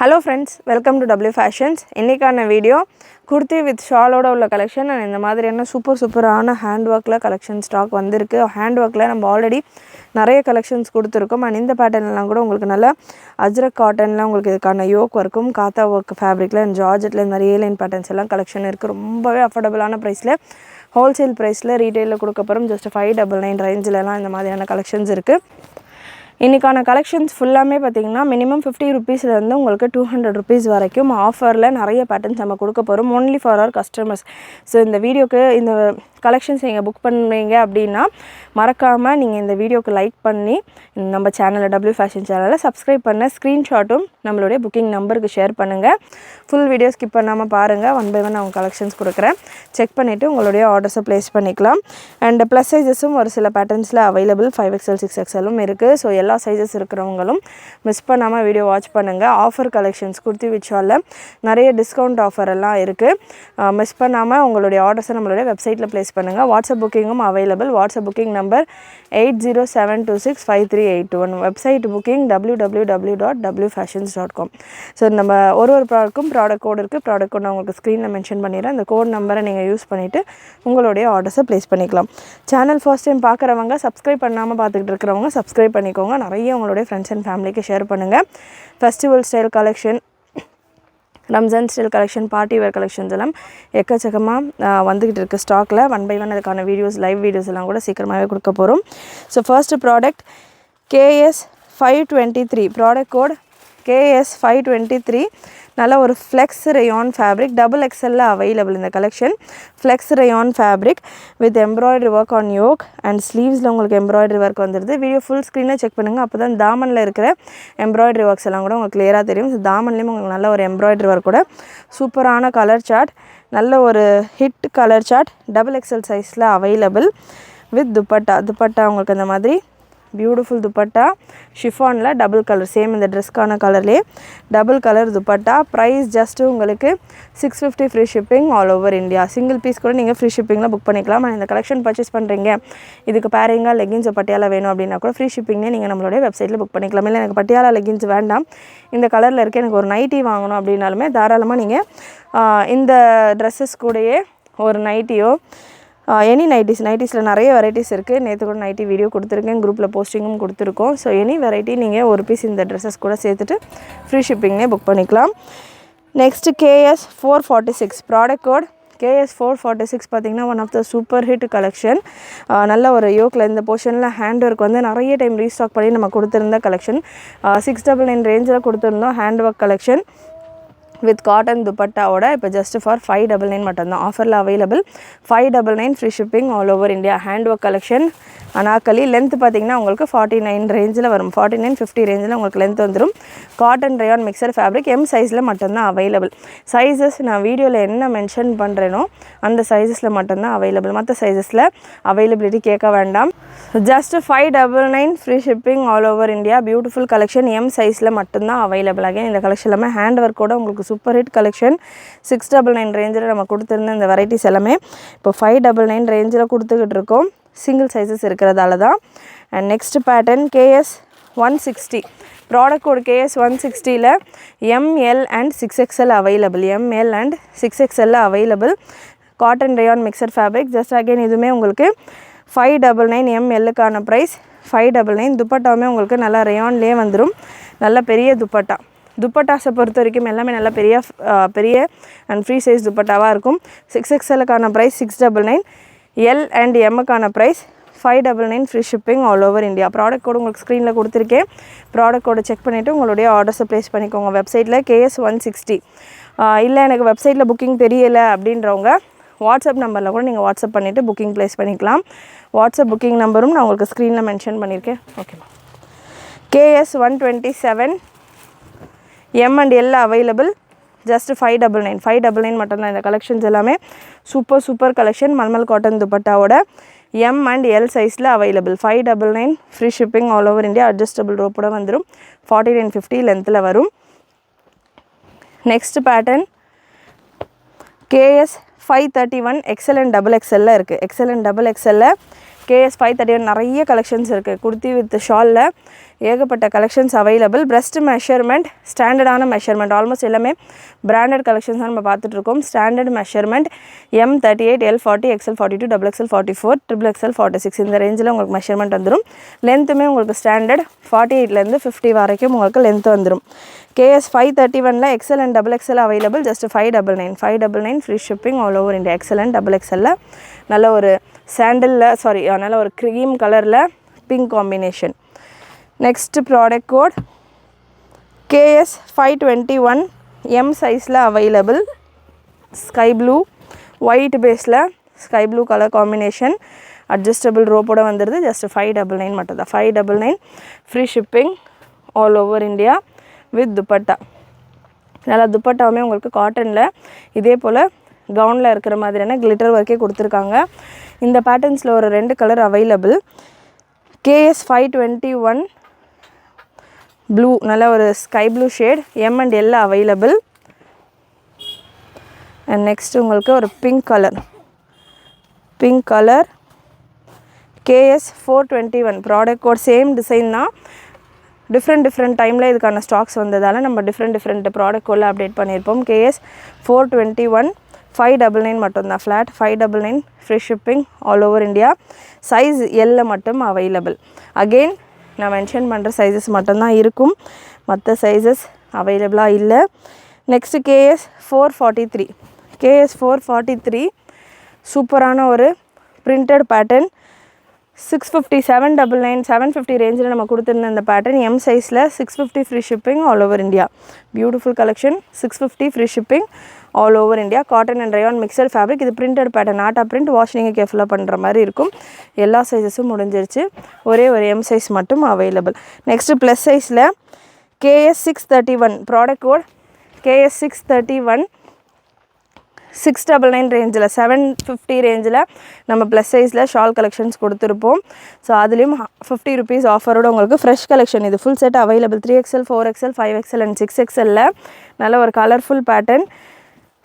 Hello friends, welcome to W Fashions. இன்னைக்கான video kurti with shawl ஓட உள்ள collection and இந்த மாதிரியான சூப்பரான hand workல collection stock வந்திருக்கு. hand workல நம்ம ஆல்ரெடி நிறைய collections கொடுத்திருக்கோம் and இந்த pattern எல்லாம் கூட உங்களுக்கு நல்ல அஜ்ரக் காட்டன்ல உங்களுக்கு இதுக்கான yoke workம் காத்தா work fabricல and georgetல இந்த மாதிரி A-line patterns எல்லாம் collection இருக்கு. ரொம்பவே affordableான priceல wholesale priceல retailல கொடுக்க போறோம். just 599 rangeல எல்லாம் இந்த மாதிரியான collections இருக்கு. இன்னைக்கான கலெக்ஷன்ஸ் ஃபுல்லாமே பாத்தீங்கன்னா மினிமம் 50 rupees ல இருந்து உங்களுக்கு 200 rupees வரைக்கும் ஆஃபர்ல நிறைய பேட்டர்ன்ஸ் நம்ம கொடுக்க போறோம் only for our customers. So இந்த வீடியோக்கு இந்த கலெக்ஷன்ஸ் நீங்க புக் பண்ணீங்க அப்படினா மறக்காம நீங்க இந்த வீடியோக்கு லைக் பண்ணி நம்ம சேனலை W Fashion சேனலை சப்ஸ்கிரைப் பண்ண ஸ்கிரீன்ஷாட்டும் நம்மளுடைய புக்கிங் நம்பருக்கு ஷேர் பண்ணுங்க. ஃபுல் வீடியோ ஸ்கிப் பண்ணாம பாருங்க. ஒன் பை ஒன் நான் கலெக்ஷன்ஸ் கொடுக்கிறேன். செக் பண்ணிட்டு உங்களுடைய ஆர்டர்ஸை பிளேஸ் பண்ணிக்கலாம். and plus sizesum ஒரு சில பேட்டர்ன்ஸ்ல அவேilable 5XL 6XL இருக்கு. சோ எல்லா சைஸஸ் இருக்குறவங்களும் மிஸ் பண்ணாம வீடியோ வாட்ச் பண்ணுங்க. Offer collections kurti with shawl நிறைய டிஸ்கவுண்ட் ஆஃபர் எல்லாம் இருக்கு. மிஸ் பண்ணாம உங்களுடைய ஆர்டர்ஸை நம்மளுடைய வெப்சைட்ல பிளேஸ் பண்ணுங்க. வாட்ஸ்அப் புக்கிங்கும் available. WhatsApp booking number 8072653821. Website booking www.wfashions.com. So நம்ம ஒரு ப்ராடக்ட்க்கும் ப்ராடக்ட் கோட் இருக்கு. ப்ராடக்ட் கோட் நான் உங்களுக்கு ஸ்கிரீன்ல மென்ஷன் பண்ணிறேன். அந்த கோட் நம்பரை நீங்க யூஸ் பண்ணிட்டு உங்களுடைய ஆர்டர்ஸை பிளேஸ் பண்ணிக்கலாம். சேனல் ஃபர்ஸ்ட் டைம் பார்க்கறவங்க சப்ஸ்கிரைப் பண்ணாம பார்த்துட்டு இருக்கறவங்க சப்ஸ்கிரைப் பண்ணிக்கோங்க. நிறைய உங்களுடைய फ्रेंड्स and ஃபேமிலிக்கு ஷேர் பண்ணுங்க. Festival style collection Ramzan style collection, party wear collections எல்லாம் எக்கச்சக்கமா வந்துகிட்டு இருக்கு ஸ்டாக்ல. ஒன் பை ஒன் அதுக்கான வீடியோஸ் லைவ் வீடியோஸ் எல்லாம் கூட சீக்கிரமாவே கொடுக்க போறோம். So first product KS523 product code KS523 நல்ல ஒரு flex rayon fabric double XL ல available இந்த collection flex rayon fabric with embroidery work on yoke and sleeves ல உங்களுக்கு embroidery work வந்திருது. வீடியோ full screen செக் பண்ணுங்க. அப்பதான் தாமன்ல இருக்கிற embroidery works எல்லாம் கூட உங்களுக்கு கிளியரா தெரியும். தாமன்லயும் உங்களுக்கு நல்ல ஒரு embroidery work கூட சூப்பரான கலர் சார்ட் நல்ல ஒரு hit colour chart double XL sizeல available with dupatta உங்களுக்கு அந்த மாதிரி beautiful dupatta chiffon la double color same இந்த dressக்கான கலர்லயே double color dupatta price just உங்களுக்கு 650 free shipping all over India single piece கூட நீங்க free shippingல book பண்ணிக்கலாம் இந்த collection purchase பண்றீங்க இதுக்கு பேரிங்கா leggings பட்டியாலா வேணும் அப்படினா கூட free shippingனே நீங்க நம்மளோட வெப்சைட்ல book பண்ணிக்கலாம் இல்ல எனக்கு பட்டியாலா leggings வேண்டாம் இந்த கலர்ல இருக்கு எனக்கு ஒரு நைட்டி வாங்கணும் அப்படினாலுமே தாராளமா நீங்க இந்த dresses கூடயே ஒரு நைட்டியோ any nightsல நிறைய varieties இருக்கு நேத்து கூட நைட்டி வீடியோ கொடுத்திருக்கேன் குரூப்ல போஸ்டிங்கும் கொடுத்திருக்கோம் சோ any variety நீங்க ஒரு பீஸ் இந்த dresses கூட சேர்த்துட்டு free shippingனே book பண்ணிக்கலாம் next KS446 product code KS446 பாத்தீங்கன்னா one of the super hit collection நல்ல ஒரு யோக்ல இந்த போஷன்ல ஹேண்ட் வர்க் வந்து நிறைய டைம் ரீஸ்டாக் பண்ணி நம்ம கொடுத்திருந்த collection 699 ரேஞ்சில கொடுத்திருந்தோம் hand work collection with cotton dupatta oda ipo just for 599 mattum offer la available 599 free shipping all over India hand work collection anakali length pathina ungalku 49 range la varum 4950 range la ungalku length vandrum cotton rayon mixer fabric M size la mattum available sizes na video la enna mention pandreno and sizes la mattum available matta sizes la availability keka vendam just 599 free shipping all over India beautiful collection M size la mattum available again இந்த collection la hand work oda ungalku super hit collection 699 range ல நம்ம கொடுத்திருந்த இந்த varieties எல்லாமே இப்போ 599 range ல கொடுத்துக்கிட்டு இருக்கோம் single sizes இருக்குறதால தான் and next pattern KS160 product code KS160 ல ML and 6XL available ML and 6XL available cotton rayon mixer fabric just again இதுமே உங்களுக்கு 599 ML க்கான price 599 துப்பட்டாவுமே உங்களுக்கு நல்ல ரயான்லயே வந்துரும் நல்ல பெரிய துப்பட்டா துப்பட்டாஸை பொறுத்த வரைக்கும் எல்லாமே நல்ல பெரிய and free size துப்பட்டாவா இருக்கும் 6XL க்கான price 699 L and M க்கான price 599 free shipping all over India product code உங்களுக்கு ஸ்கிரீன்ல கொடுத்திருக்கேன் product code செக் பண்ணிட்டு உங்களுடைய ஆர்டர்ஸ் பிளேஸ் பண்ணிக்கோங்க வெப்சைட்ல KS160 இல்ல எனக்கு வெப்சைட்ல புக்கிங் தெரியல அப்படின்றவங்க வாட்ஸ்அப் நம்பர்ல கூட நீங்க வாட்ஸ்அப் பண்ணிட்டு புக்கிங் பிளேஸ் பண்ணிக்கலாம் வாட்ஸ்அப் புக்கிங் நம்பரும் நான் உங்களுக்கு ஸ்கிரீன்ல மென்ஷன் பண்ணிருக்கேன் ஓகேமா KS127 M and L available just 599 மட்டும் தான் இந்த collections எல்லாமே super collection mulmul cotton dupatta ஓட M and L size ல available 599 free shipping all over India adjustable rope ஓட வந்துரும் 4950 length ல வரும் next pattern KS531 XL and double XL ல இருக்கு XL and double XL ல KS 531 நிறைய கலெக்ஷன்ஸ் இருக்குது. குர்த்தி வித் ஷாலில் ஏகப்பட்ட கலெக்ஷன்ஸ் அவைலபிள். பிரஸ்ட் மெஷர்மெண்ட் ஸ்டாண்டர்டான மெஷர்மெண்ட், ஆல்மோஸ்ட் எல்லாமே பிராண்டட் கலெக்ஷன்ஸ் தான் நம்ம பார்த்துட்ருக்கோம். Standard measurement M38, L40, XL42, XXL 44, XXL 46 இந்த ரேஞ்சில் உங்களுக்கு மெஷர்மெண்ட் வந்துடும். லென்த்துமே உங்களுக்கு ஸ்டாண்டர்ட் 48லேருந்து 50 வரைக்கும் உங்களுக்கு லென்த் வந்துடும். KS 531ல XL and XXL available. Just 599 free shipping all over India. XL and XXL நல்ல ஒரு சாண்டலில் நல்ல ஒரு க்ரீம் கலரில் pink combination. Next product code KS 521 M சைஸில் அவைலபிள். ஸ்கை ப்ளூ ஒயிட் பேஸில் sky blue colour combination, adjustable ரோப்போட வந்துடுது. Just 599 மட்டும் தான். 599 free shipping all over India with dupatta. நல்லா துப்பட்டாவுமே உங்களுக்கு காட்டனில் இதே போல் கவுனில் இருக்கிற மாதிரியான கிளிட்டர் ஒர்க்கே கொடுத்துருக்காங்க. இந்த பேட்டர்ன்ஸில் ஒரு 2 கலர் அவைலபிள். KS 521 ப்ளூ, நல்ல ஒரு sky blue shade, M and L available. And next உங்களுக்கு ஒரு pink colour KS 421 product code same design தான். டிஃப்ரெண்ட் டைமில் இதுக்கான ஸ்டாக்ஸ் வந்ததால் நம்ம டிஃப்ரெண்ட் ப்ராடக்ட் கோடில் அப்டேட் பண்ணியிருப்போம். KS 421 599 மட்டும்தான். Flat 599 free shipping all over India. Size L மட்டும் அவைலபிள். அகெயின் நான் மென்ஷன் பண்ணுற சைஸஸ் மட்டும்தான் இருக்கும், மற்ற சைஸஸ் அவைலபிளாக இல்லை. நெக்ஸ்ட்டு KS 443 சூப்பரான ஒரு பிரிண்டட் பேட்டர்ன். 650 799 750 ரேஞ்சில் நம்ம கொடுத்துருந்த இந்த பேட்டர்ன் M சைஸில் 650 free shipping all over India. Beautiful collection. 650 free shipping all over India. Cotton and rayon mixture fabric. இது பிரிண்டட் பேட்டர்ன், ஆட்டா பிரிண்ட். வாஷ் நீங்கள் கேர்ஃபுல்லாக பண்ணுற மாதிரி இருக்கும். எல்லா சைஸஸும் முடிஞ்சிருச்சு, ஒரே ஒரு M சைஸ் மட்டும் அவைலபிள். நெக்ஸ்ட்டு ப்ளஸ் சைஸில் KS 631 ப்ராடக்ட் கோட் KS 631 699 ரேஞ்சில் 750 ரேஞ்சில் நம்ம ப்ளஸ் சைஸில் ஷால் கலெக்ஷன்ஸ் கொடுத்துருப்போம். ஸோ அதுலேயும் 50 rupees ஆஃபரோட உங்களுக்கு ஃப்ரெஷ் கலெக்ஷன். இது full set available. 3XL 4XL 5XL and 6XL நல்ல ஒரு colourful pattern.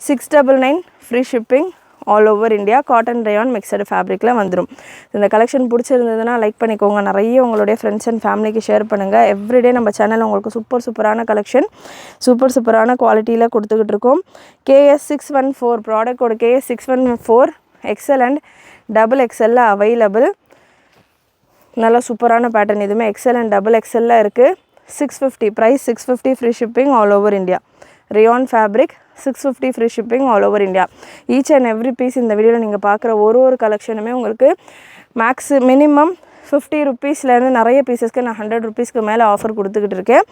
699 free shipping all over India. Cotton rayon mixed ஃபேப்ரிக்கில் வந்துடும். இந்த கலெக்ஷன் பிடிச்சிருந்ததுன்னா லைக் பண்ணிக்கோங்க. நிறைய உங்களுடைய ஃப்ரெண்ட்ஸ் அண்ட் ஃபேமிலிக்கு ஷேர் பண்ணுங்கள். எவ்ரிடே நம்ம சேனலில் உங்களுக்கு சூப்பரான கலெக்ஷன் சூப்பரான குவாலிட்டியில் கொடுத்துக்கிட்டு இருக்கோம். KS 614 ப்ராடக்டோட KS 614 XL and XXL available. நல்லா சூப்பரான பேட்டர்ன். இதுவுமே XL and XXL இருக்குது. 650 price. 650 free shipping all over India. Rayon fabric 650 free shipping all over India. Each and every piece இந்த வீடியோவில் நீங்கள் பார்க்குற ஒரு கலெக்ஷனுமே உங்களுக்கு மினிமம் 50 rupeesலேருந்து நிறைய பீசஸ்க்கு நான் 100 rupeesக்கு மேலே ஆஃபர் கொடுத்துக்கிட்டு இருக்கேன்.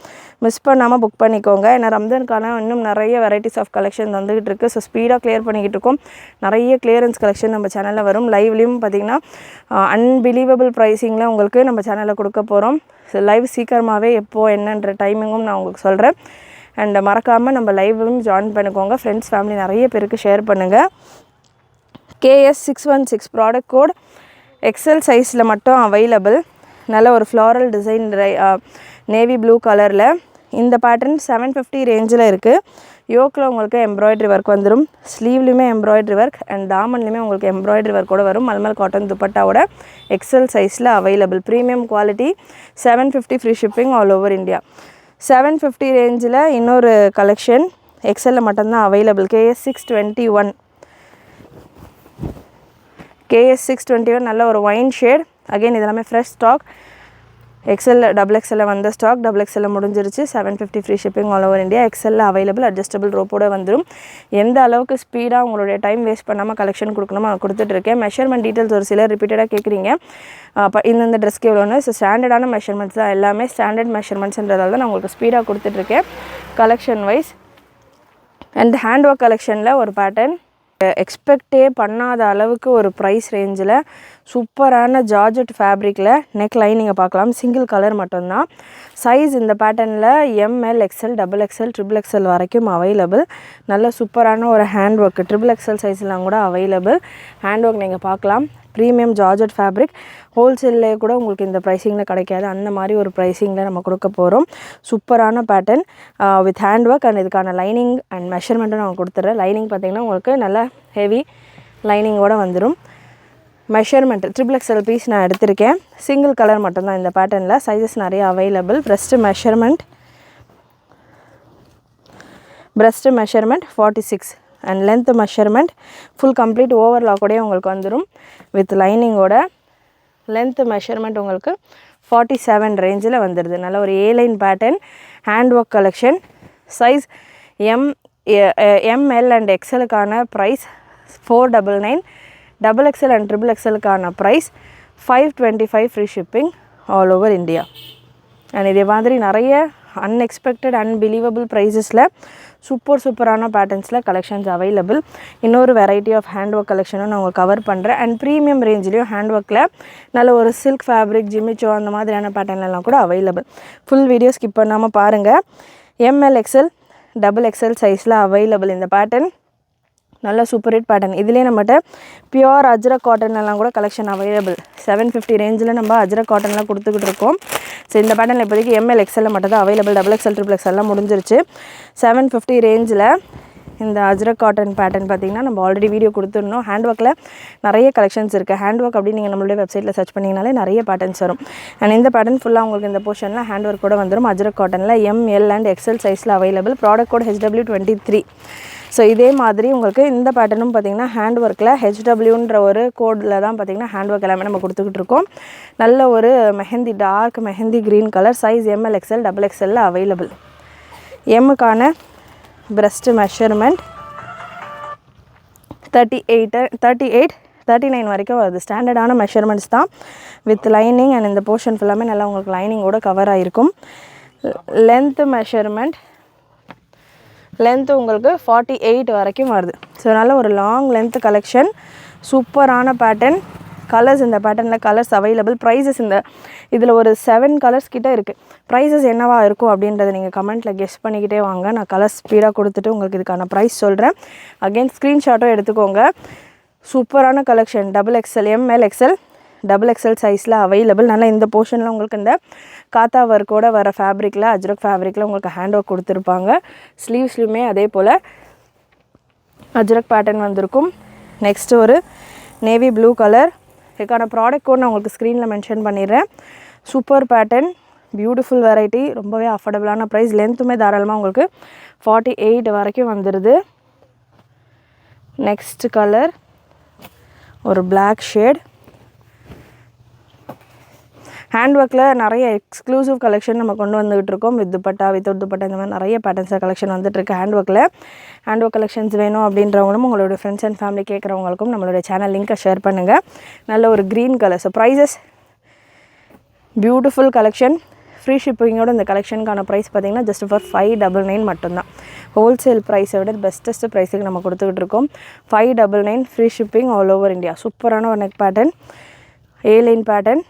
மிஸ் பண்ணாமல் புக் பண்ணிக்கோங்க. ஏன்னா ரம்ஜானுக்கான இன்னும் நிறைய வெரைட்டிஸ் ஆஃப் கலெக்ஷன் வந்துக்கிட்டு இருக்குது. ஸோ ஸ்பீடாக கிளியர் பண்ணிக்கிட்டு இருக்கோம். நிறைய கிளியரன்ஸ் கலெக்ஷன் நம்ம சேனலில் வரும். லைவ்லேயும் பார்த்திங்கன்னா அன்பிலீவபிள் ப்ரைஸிங்கில் உங்களுக்கு நம்ம சேனலில் கொடுக்க போகிறோம். ஸோ லைவ் சீக்கிரமாகவே எப்போது என்னன்ற டைமிங்கும் நான் உங்களுக்கு சொல்கிறேன். அண்ட் மறக்காமல் நம்ம லைவும் ஜாயின் பண்ணிக்கோங்க. ஃப்ரெண்ட்ஸ் ஃபேமிலி நிறைய பேருக்கு ஷேர் பண்ணுங்கள். KS 616 ப்ராடக்ட் கோட் XL சைஸில் மட்டும் அவைலபிள். நல்ல ஒரு ஃப்ளாரல் டிசைன் நேவி ப்ளூ கலரில். இந்த பேட்டர்ன் 750 ரேஞ்சில் இருக்குது. யோக்கில் உங்களுக்கு எம்ப்ராய்டரி ஒர்க் வந்துடும். ஸ்லீவ்லேயுமே எம்ப்ராய்டரி ஒர்க் அண்ட் தாமன்லேயுமே உங்களுக்கு எம்ப்ராய்டரி ஒர்க் கூட வரும். மல்மல் காட்டன் துப்பட்டாவோட XL சைஸில் available. Premium quality. 750 free shipping all over India. 750 ரேஞ்சில் இன்னொரு கலெக்ஷன் XL மட்டும்தான் அவைலபிள். KS 621 நல்ல ஒரு ஒயின் ஷேட். அகெயின் இதெல்லாமே ஃப்ரெஷ் ஸ்டாக். XL XXL வந்த ஸ்டாக். XXL முடிஞ்சிருச்சு. 750 free shipping all over India. XL available. Adjustable ரோப்போட வந்துடும். எந்த அளவுக்கு ஸ்பீடாக உங்களுடைய டைம் வேஸ்ட் பண்ணாமல் கலெக்ஷன் கொடுக்கணுமோ நான் கொடுத்துட்ருக்கேன். மெஷர்மெண்ட் டீட்டெயில்ஸ் ஒரு சிலர் ரிப்பீட்டடாக கேட்குறீங்க. இந்த ட்ரெஸ்க்கு எவ்வளோன்னு. ஸோ ஸ்டாண்டர்டான மெஷர்மெண்ட்ஸ் தான் எல்லாமே. ஸ்டாண்டர்ட் மெஷர்மெண்ட்ஸ்ன்றதால தான் நான் உங்களுக்கு ஸ்பீடாக கொடுத்துட்ருக்கேன் collection wise. And hand work கலெக்ஷனில் ஒரு பேட்டர்ன் எக்ஸ்பெக்டே பண்ணாத அளவுக்கு ஒரு ப்ரைஸ் ரேஞ்சில் சூப்பரான ஜார்ஜெட் ஃபேப்ரிக்கில் நெக் லைனிங்கை பார்க்கலாம். சிங்கிள் கலர் மட்டும்தான். சைஸ் இந்த பேட்டர்னில் ML XL XXL XXL வரைக்கும் அவைலபிள். நல்ல சூப்பரான ஒரு ஹேண்ட் ஒர்க். XXL சைஸ்லாம் கூட அவைலபிள். ஹேண்ட் ஒர்க் நீங்கள் பார்க்கலாம். Premium georgette fabric. ஹோல்சேல்லே கூட உங்களுக்கு இந்த ப்ரைஸிங்கில் கிடைக்காது. அந்த மாதிரி ஒரு ப்ரைஸிங்கில் நம்ம கொடுக்க போகிறோம். சூப்பரான pattern with hand work. And இதுக்கான லைனிங் அண்ட் மெஷர்மெண்ட்டும் நான் கொடுத்துட்றேன். லைனிங் பார்த்திங்கன்னா உங்களுக்கு நல்லா ஹெவி லைனிங்கோடு வந்துடும். மெஷர்மெண்ட் ட்ரிபிள் எக்ஸ்எல் பீஸ் நான் எடுத்திருக்கேன். சிங்கிள் கலர் மட்டும்தான் இந்த பேட்டர்னில். சைஸஸ் நிறைய available. breast measurement 46 and length measurement full complete overlock ஓட உங்களுக்கு வந்துரும் with lining ஓட. length measurement உங்களுக்கு 47 ரேஞ்சில் வந்துடுது. நல்ல ஒரு A line pattern hand work collection. size ML and XL கான price 499, double XL and triple XL கான price 525 free shipping all over India. and இதே மாதிரி நிறைய unexpected unbelievable pricesல சூப்பரான பேட்டர்ன்ஸில் கலெக்ஷன்ஸ் அவைலபிள். இன்னொரு வெரைட்டி ஆஃப் ஹேண்ட் ஒர்க் கலெக்ஷனும் நான் உங்களுக்கு cover பண்ணுறேன். அண்ட் ப்ரீமியம் ரேஞ்சிலையும் ஹேண்ட் ஒர்க்கில் நல்ல ஒரு சில்க் ஃபேப்ரிக் ஜிமிச்சோ அந்த மாதிரியான பேட்டர்ன்லாம் கூட அவைலபிள். ஃபுல் வீடியோ ஸ்கிப் பண்ணாமல் பாருங்கள். ML XL double XL சைஸில் அவைலபிள் இந்த பேட்டர்ன். நல்ல சூப்பர் ஹிட் பேட்டர்ன். இதுலேயே நம்மகிட்ட பியூர் அஜ்ரக் காட்டன்லாம் கூட கலெக்ஷன் அவைலபிள். 750 ரேஞ்சில் நம்ம அஜ்ரக் காட்டன்லாம் கொடுத்துக்கிட்டு இருக்கோம். ஸோ இந்த பேட்டர்னில் இப்போதைக்கு ML XL மட்டும் தான் available. double XL triple XL எல்லாம் முடிஞ்சிருச்சு. 750 ரேஞ்சில் இந்த அஜ்ரக் காட்டன் பேட்டர்ன் பார்த்திங்கன்னா நம்ம ஆல்ரெடி வீடியோ கொடுத்துருந்தோம். ஹேண்ட் ஒர்க்கில் நிறைய கலெக்ஷன்ஸ் இருக்குது. ஹேண்ட் ஒர்க் அப்படின்னு நீங்கள் நம்மளுடைய வெப்சைட்டில் சர்ச் பண்ணிங்கனாலே நிறைய பேட்டர்ன்ஸ் வரும். அண்ட் இந்த பேட்டர்ன் ஃபுல்லாக உங்களுக்கு இந்த போர்ஷனில் ஹேண்ட் ஒர்க் கூட வந்துடும். அஜ்ரக் காட்டனில் ML and XL சைஸில் available. Product code HW23. So இதே மாதிரி உங்களுக்கு இந்த பேட்டர்னும் பார்த்திங்கன்னா ஹேண்ட் ஒர்க்கில் HWன்ற ஒரு கோடில் தான் பார்த்திங்கன்னா ஹேண்ட் ஒர்க் எல்லாமே நம்ம கொடுத்துக்கிட்டு இருக்கோம். நல்ல ஒரு mehndi dark mehndi green colour. Size ML XL double XL available. எம்முக்கான breast measurement 38 39 வரைக்கும் வருது. ஸ்டாண்டர்டான மெஷர்மெண்ட்ஸ் தான் வித் லைனிங். அண்ட் இந்த போர்ஷன் ஃபுல்லாமே நல்லா உங்களுக்கு லைனிங்கோட கவர் ஆகிருக்கும். லென்த் உங்களுக்கு 48 வரைக்கும் வருது. ஸோ நல்ல ஒரு லாங் லென்த் கலெக்ஷன். சூப்பரான பேட்டர்ன். கலர்ஸ் இந்த பேட்டர்னில் கலர்ஸ் அவைலபிள். ப்ரைஸஸ் இதில் ஒரு 7 கலர்ஸ் கிட்டே இருக்குது. ப்ரைஸஸ் என்னவா இருக்கும் அப்படின்றத நீங்கள் கமெண்ட்டில் கெஸ் பண்ணிக்கிட்டே வாங்க. நான் கலர்ஸ் ஸ்பீடாக கொடுத்துட்டு உங்களுக்கு இதுக்கான ப்ரைஸ் சொல்கிறேன். அகெயின் ஸ்க்ரீன்ஷாட்டும் எடுத்துக்கோங்க. சூப்பரான collection. double XL ML XL double XL சைஸில் அவைலபிள். நல்லா இந்த போர்ஷனில் உங்களுக்கு இந்த காத்தா ஒர்க்கோட வர ஃபேப்ரிக்கில் அஜ்ரக் ஃபேப்ரிக்கில் உங்களுக்கு ஹேண்ட் ஒர்க் கொடுத்துருப்பாங்க. ஸ்லீவ்ஸ்லையுமே அதே போல் அஜ்ரக் பேட்டர்ன் வந்திருக்கும். நெக்ஸ்ட்டு ஒரு நேவி ப்ளூ கலர். இதுக்கான ப்ராடக்ட் கோட் நான் உங்களுக்கு ஸ்க்ரீனில் மென்ஷன் பண்ணிடுறேன். சூப்பர் பேட்டர்ன், பியூட்டிஃபுல் வெரைட்டி, ரொம்பவே அஃபோர்டபுளான ப்ரைஸ். லென்த்துமே தாராளமாக உங்களுக்கு 48 வரைக்கும் வந்துடுது. நெக்ஸ்ட் கலர் ஒரு பிளாக் ஷேட். ஹேண்ட் ஒர்க்கில் நிறைய எக்ஸ்க்ளூசிவ் கலெக்ஷன் நம்ம கொண்டு வந்துகிட்டு இருக்கோம். வித் துப்பட்டா வித்தவுட் துப்பட்டா இந்த மாதிரி நிறைய பேட்டர்ன்ஸாக கலெக்ஷன் வந்துட்டுருக்கு. ஹேண்ட் ஒர்க் கலெக்ஷன்ஸ் வேணும் அப்படின்றவங்களும் உங்களோட ஃப்ரெண்ட்ஸ் அண்ட் ஃபேமிலி கேட்குறவங்களுக்கும் நம்மளோட சேனல் லிங்க்கை ஷேர் பண்ணுங்கள். நல்ல ஒரு green colour. So prices beautiful collection. Free ஷிப்பிங்கோட இந்த கலெக்ஷனுக்கான ப்ரைஸ் பார்த்திங்கன்னா ஜஸ்ட் ஃபார் 599 மட்டும்தான். ஹோல்சேல் ப்ரைஸை விட பெஸ்ட்டஸ்ட் ப்ரைஸுக்கு நம்ம கொடுத்துக்கிட்டு இருக்கோம். 599 free shipping all over India. சூப்பரான ஒரு neck pattern, A line pattern,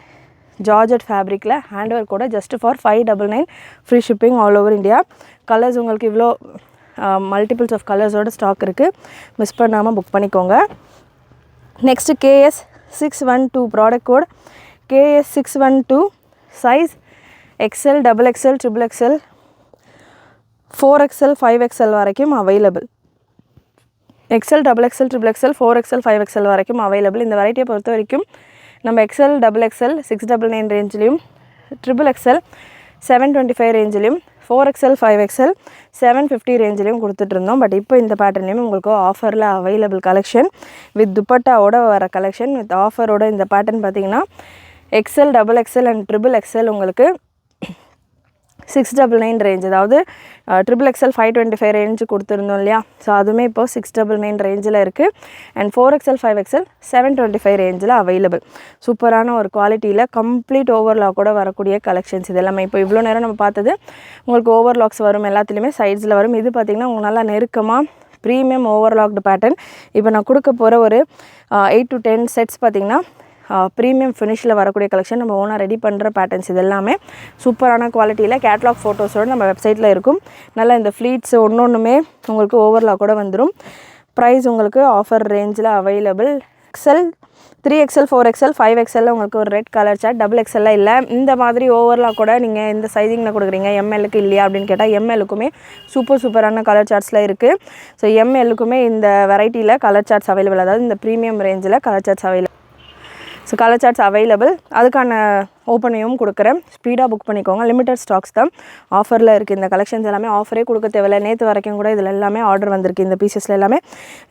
georgette ஃபேப்ரிக்கில் ஹேண்ட் ஒர்க் கூட just for 599 free shipping all over India. Colours உங்களுக்கு இவ்வளோ மல்டிபிள்ஸ் ஆஃப் கலர்ஸோட ஸ்டாக் இருக்குது. மிஸ் பண்ணாமல் புக் பண்ணிக்கோங்க. Next KS612 product code KS612. Size XL double XL triple XL 4XL 5XL வரைக்கும் available. XL double XL triple XL 4XL 5XL வரைக்கும் available. இந்த வெரைட்டியை பொறுத்த வரைக்கும் நம்ம XL double XL 699 ரேஞ்சிலையும், triple XL 725 ரேஞ்சிலையும், 4XL 5XL 750 ரேஞ்சிலையும் கொடுத்துட்ருந்தோம். பட் இப்போ இந்த பேட்டர்ன்லேயுமே உங்களுக்கு ஆஃபரில் அவைலபிள் கலெக்ஷன் வித் துப்பட்டாவோட வர கலெக்ஷன் வித் ஆஃபரோட. இந்த பேட்டர்ன் பார்த்திங்கன்னா XL double XL and triple XL உங்களுக்கு 699 ரேஞ்ச், அதாவது triple XL 525 ரேஞ்சு கொடுத்துருந்தோம் இல்லையா. ஸோ அதுவுமே இப்போது 699 ரேஞ்சில் இருக்குது. அண்ட் 4XL 5XL 725 ரேஞ்சில் அவைலபிள். சூப்பரான ஒரு குவாலிட்டியில் கம்ப்ளீட் ஓவர்லாக்கோட வரக்கூடிய கலெக்ஷன்ஸ் இது எல்லாமே. இப்போ இவ்வளோ நேரம் நம்ம பார்த்தது உங்களுக்கு ஓவர்லாக்ஸ் வரும், எல்லாத்துலேயுமே சைட்ஸில் வரும். இது பார்த்திங்கன்னா உங்களுக்கு நல்லா நெருக்கமாக ப்ரீமியம் ஓவர்லாக்டு பேட்டர்ன். இப்போ நான் கொடுக்க போகிற ஒரு 8 to 10 செட்ஸ் பார்த்திங்கன்னா ப்ரீமியம் ஃபினிஷில் வரக்கூடிய கலெக்ஷன். நம்ம ஓனாக ரெடி பண்ணுற பேட்டர்ன்ஸ் இது எல்லாமே சூப்பரான குவாலிட்டியில் கேட்லாக் ஃபோட்டோஸோடு நம்ம வெப்சைட்டில் இருக்கும். நல்லா இந்த ஃப்ளீட்ஸ் ஒன்றுமே உங்களுக்கு ஓவர்லாக் கூட வந்துடும். ப்ரைஸ் உங்களுக்கு ஆஃபர் ரேஞ்சில் available. XL 3XL 4XL 5XL உங்களுக்கு ஒரு red colour chart. double XL இல்லை. இந்த மாதிரி ஓவர்லாக் கூட நீங்கள் இந்த சைஸிங்கில் கொடுக்குறீங்க, MLக்கு இல்லையா அப்படின்னு கேட்டால் MLக்குமே சூப்பரான கலர் சார்ட்ஸில் இருக்குது. ஸோ MLக்குமே இந்த வெரைட்டியில் கலர் சார்ட்ஸ் அவைலபிள், அதாவது இந்த ப்ரீமியம் ரேஞ்சில் colour charts available. So colour charts available. அதுக்கான ஓப்பனையும் கொடுக்குறேன். ஸ்பீடாக புக் பண்ணிக்கோங்க. லிமிட்டட் ஸ்டாக்ஸ் தான், ஆஃபரில் இருக்குது. இந்த கலெக்ஷன்ஸ் எல்லாமே ஆஃபரே கொடுக்க தேவையில்லை. நேற்று வரைக்கும் கூட இதில் எல்லாமே ஆர்டர் வந்திருக்கு. இந்த பீசஸில் எல்லாமே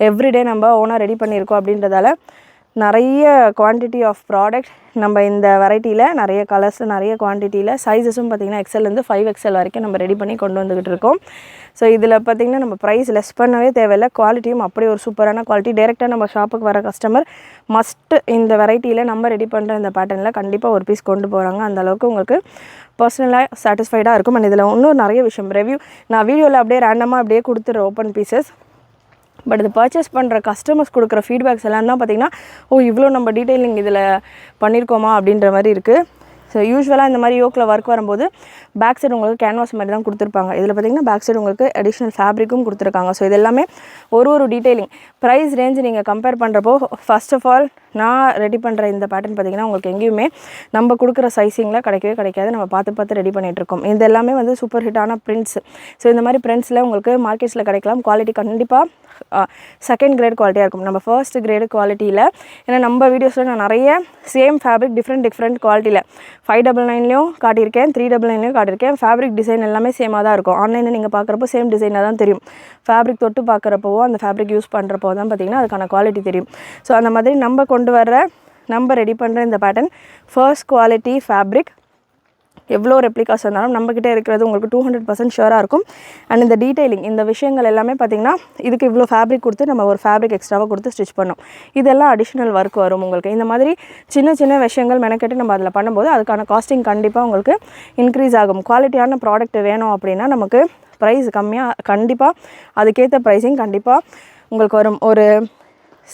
எவ்ரிடே நம்ம ஓனாக ரெடி பண்ணியிருக்கோம் அப்படின்றதால நிறைய குவான்டிட்டி ஆஃப் ப்ராடக்ட் நம்ம இந்த வெரைட்டியில் நிறைய கலர்ஸ், நிறைய குவான்டிட்டியில் சைஸஸும் பார்த்திங்கன்னா எக்ஸல்லேருந்து 5XL வரைக்கும் நம்ம ரெடி பண்ணி கொண்டு வந்துக்கிட்டு இருக்கோம். ஸோ இதில் பார்த்திங்கன்னா நம்ம ப்ரைஸ் லெஸ் பண்ணவே தேவையில்லை. குவாலிட்டியும் அப்படியே ஒரு சூப்பரான குவாலிட்டி. டேரெக்டாக நம்ம ஷாப்புக்கு வர கஸ்டமர் மஸ்ட்டு இந்த வெரைட்டியில் நம்ம ரெடி பண்ணுற இந்த பேட்டர்னில் கண்டிப்பாக ஒரு பீஸ் கொண்டு போகிறாங்க. அந்தளவுக்கு உங்களுக்கு பர்சனலாக சாட்டிஸ்ஃபைடாக இருக்கும். அண்ட் இதில் இன்னும் நிறைய விஷயம் ரிவ்யூ நான் வீடியோவில் அப்படியே ரேண்டமாக அப்படியே கொடுத்துட்றேன் ஓப்பன் பீசஸ். பட் இது பர்ச்சேஸ் பண்ணுற கஸ்டமர்ஸ் கொடுக்குற ஃபீட்பேக்ஸ் எல்லாம் தான் பார்த்திங்கன்னா, இவ்வளோ நம்ம டீட்டெயிலிங் இதில் பண்ணியிருக்கோமா அப்படின்ற மாதிரி இருக்குது. ஸோ யூஸ்வலாக இந்த மாதிரி யோக்கில் ஒர்க் வரும்போது பேக் சைடு உங்களுக்கு கேன்வாஸ் மாதிரி தான் கொடுத்துருப்பாங்க. இதில் பார்த்திங்கன்னா பேக் சைடு உங்களுக்கு அடிஷ்னல் ஃபேப்ரிக்கும் கொடுத்துருக்காங்க. ஸோ இது எல்லாமே ஒரு டீட்டெயிலிங் ப்ரைஸ் ரேஞ்ச் நீங்கள் கம்பேர் பண்ணுறப்போ ஃபர்ஸ்ட் ஆஃப் ஆல் நான் ரெடி பண்ணுற இந்த பேட்டர்ன் பார்த்திங்கன்னா உங்களுக்கு எங்கேயுமே நம்ம கொடுக்குற சைஸிங்கில் கிடைக்காது. நம்ம பார்த்து ரெடி பண்ணிகிட்ருக்கோம். இது எல்லாமே வந்து சூப்பர் ஹிட்டான பிரிண்ட்ஸ். ஸோ இந்த மாதிரி பிரிண்ட்ஸில் உங்களுக்கு மார்க்கெட்ஸில் கிடைக்கலாம். குவாலிட்டி கண்டிப்பாக செகண்ட் கிரேட் குவாலிட்டியாக இருக்கும். நம்ம ஃபர்ஸ்ட் கிரேடு குவாலிட்டியில், ஏன்னா நம்ம வீடியோஸில் நான் நிறைய சேம் ஃபேப்ரிக் டிஃப்ரெண்ட் குவாலிட்டியில் 599லையும் காட்டியிருக்கேன், 399லையும் காட்டியிருக்கேன். ஃபேப்ரிக் டிசைன் எல்லாமே சேமாக தான் இருக்கும். ஆன்லைனில் நீங்கள் பார்க்குறப்போ சேம் டிசைனாக தான் தெரியும். ஃபேப்ரிக் தொட்டு பார்க்குறப்போ அந்த ஃபேப்ரிக் யூஸ் பண்ணுறப்போ தான் பார்த்திங்கன்னா அதுக்கான குவாலிட்டி தெரியும். ஸோ அந்த மாதிரி நம்ம ரெடி பண்ணுற இந்த பேட்டர்ன் ஃபர்ஸ்ட் குவாலிட்டி ஃபேப்ரிக். எவ்வளோ ரெப்ளிகாஸ் வந்தாலும் நம்மக்கிட்ட இருக்கிறது உங்களுக்கு 200% ஷுவராக இருக்கும். அண்ட் இந்த டீட்டெயிலிங் இந்த விஷயங்கள் எல்லாமே பார்த்திங்கன்னா இதுக்கு இவ்வளோ ஃபேப்ரிக் கொடுத்து நம்ம ஒரு ஃபேப்ரிக் எக்ஸ்ட்ராவாக கொடுத்து ஸ்டிச் பண்ணோம். இதெல்லாம் அடிஷ்னல் ஒர்க் வரும் உங்களுக்கு. இந்த மாதிரி சின்ன விஷயங்கள் மெனக்கெட்டு நம்ம அதில் பண்ணும்போது அதுக்கான காஸ்டிங் கண்டிப்பாக உங்களுக்கு இன்க்ரீஸ் ஆகும். குவாலிட்டியான ப்ராடக்ட் வேணும் அப்படின்னா நமக்கு ப்ரைஸ் கம்மியாக கண்டிப்பாக அதுக்கேற்ற ப்ரைஸிங் கண்டிப்பாக உங்களுக்கு வரும். ஒரு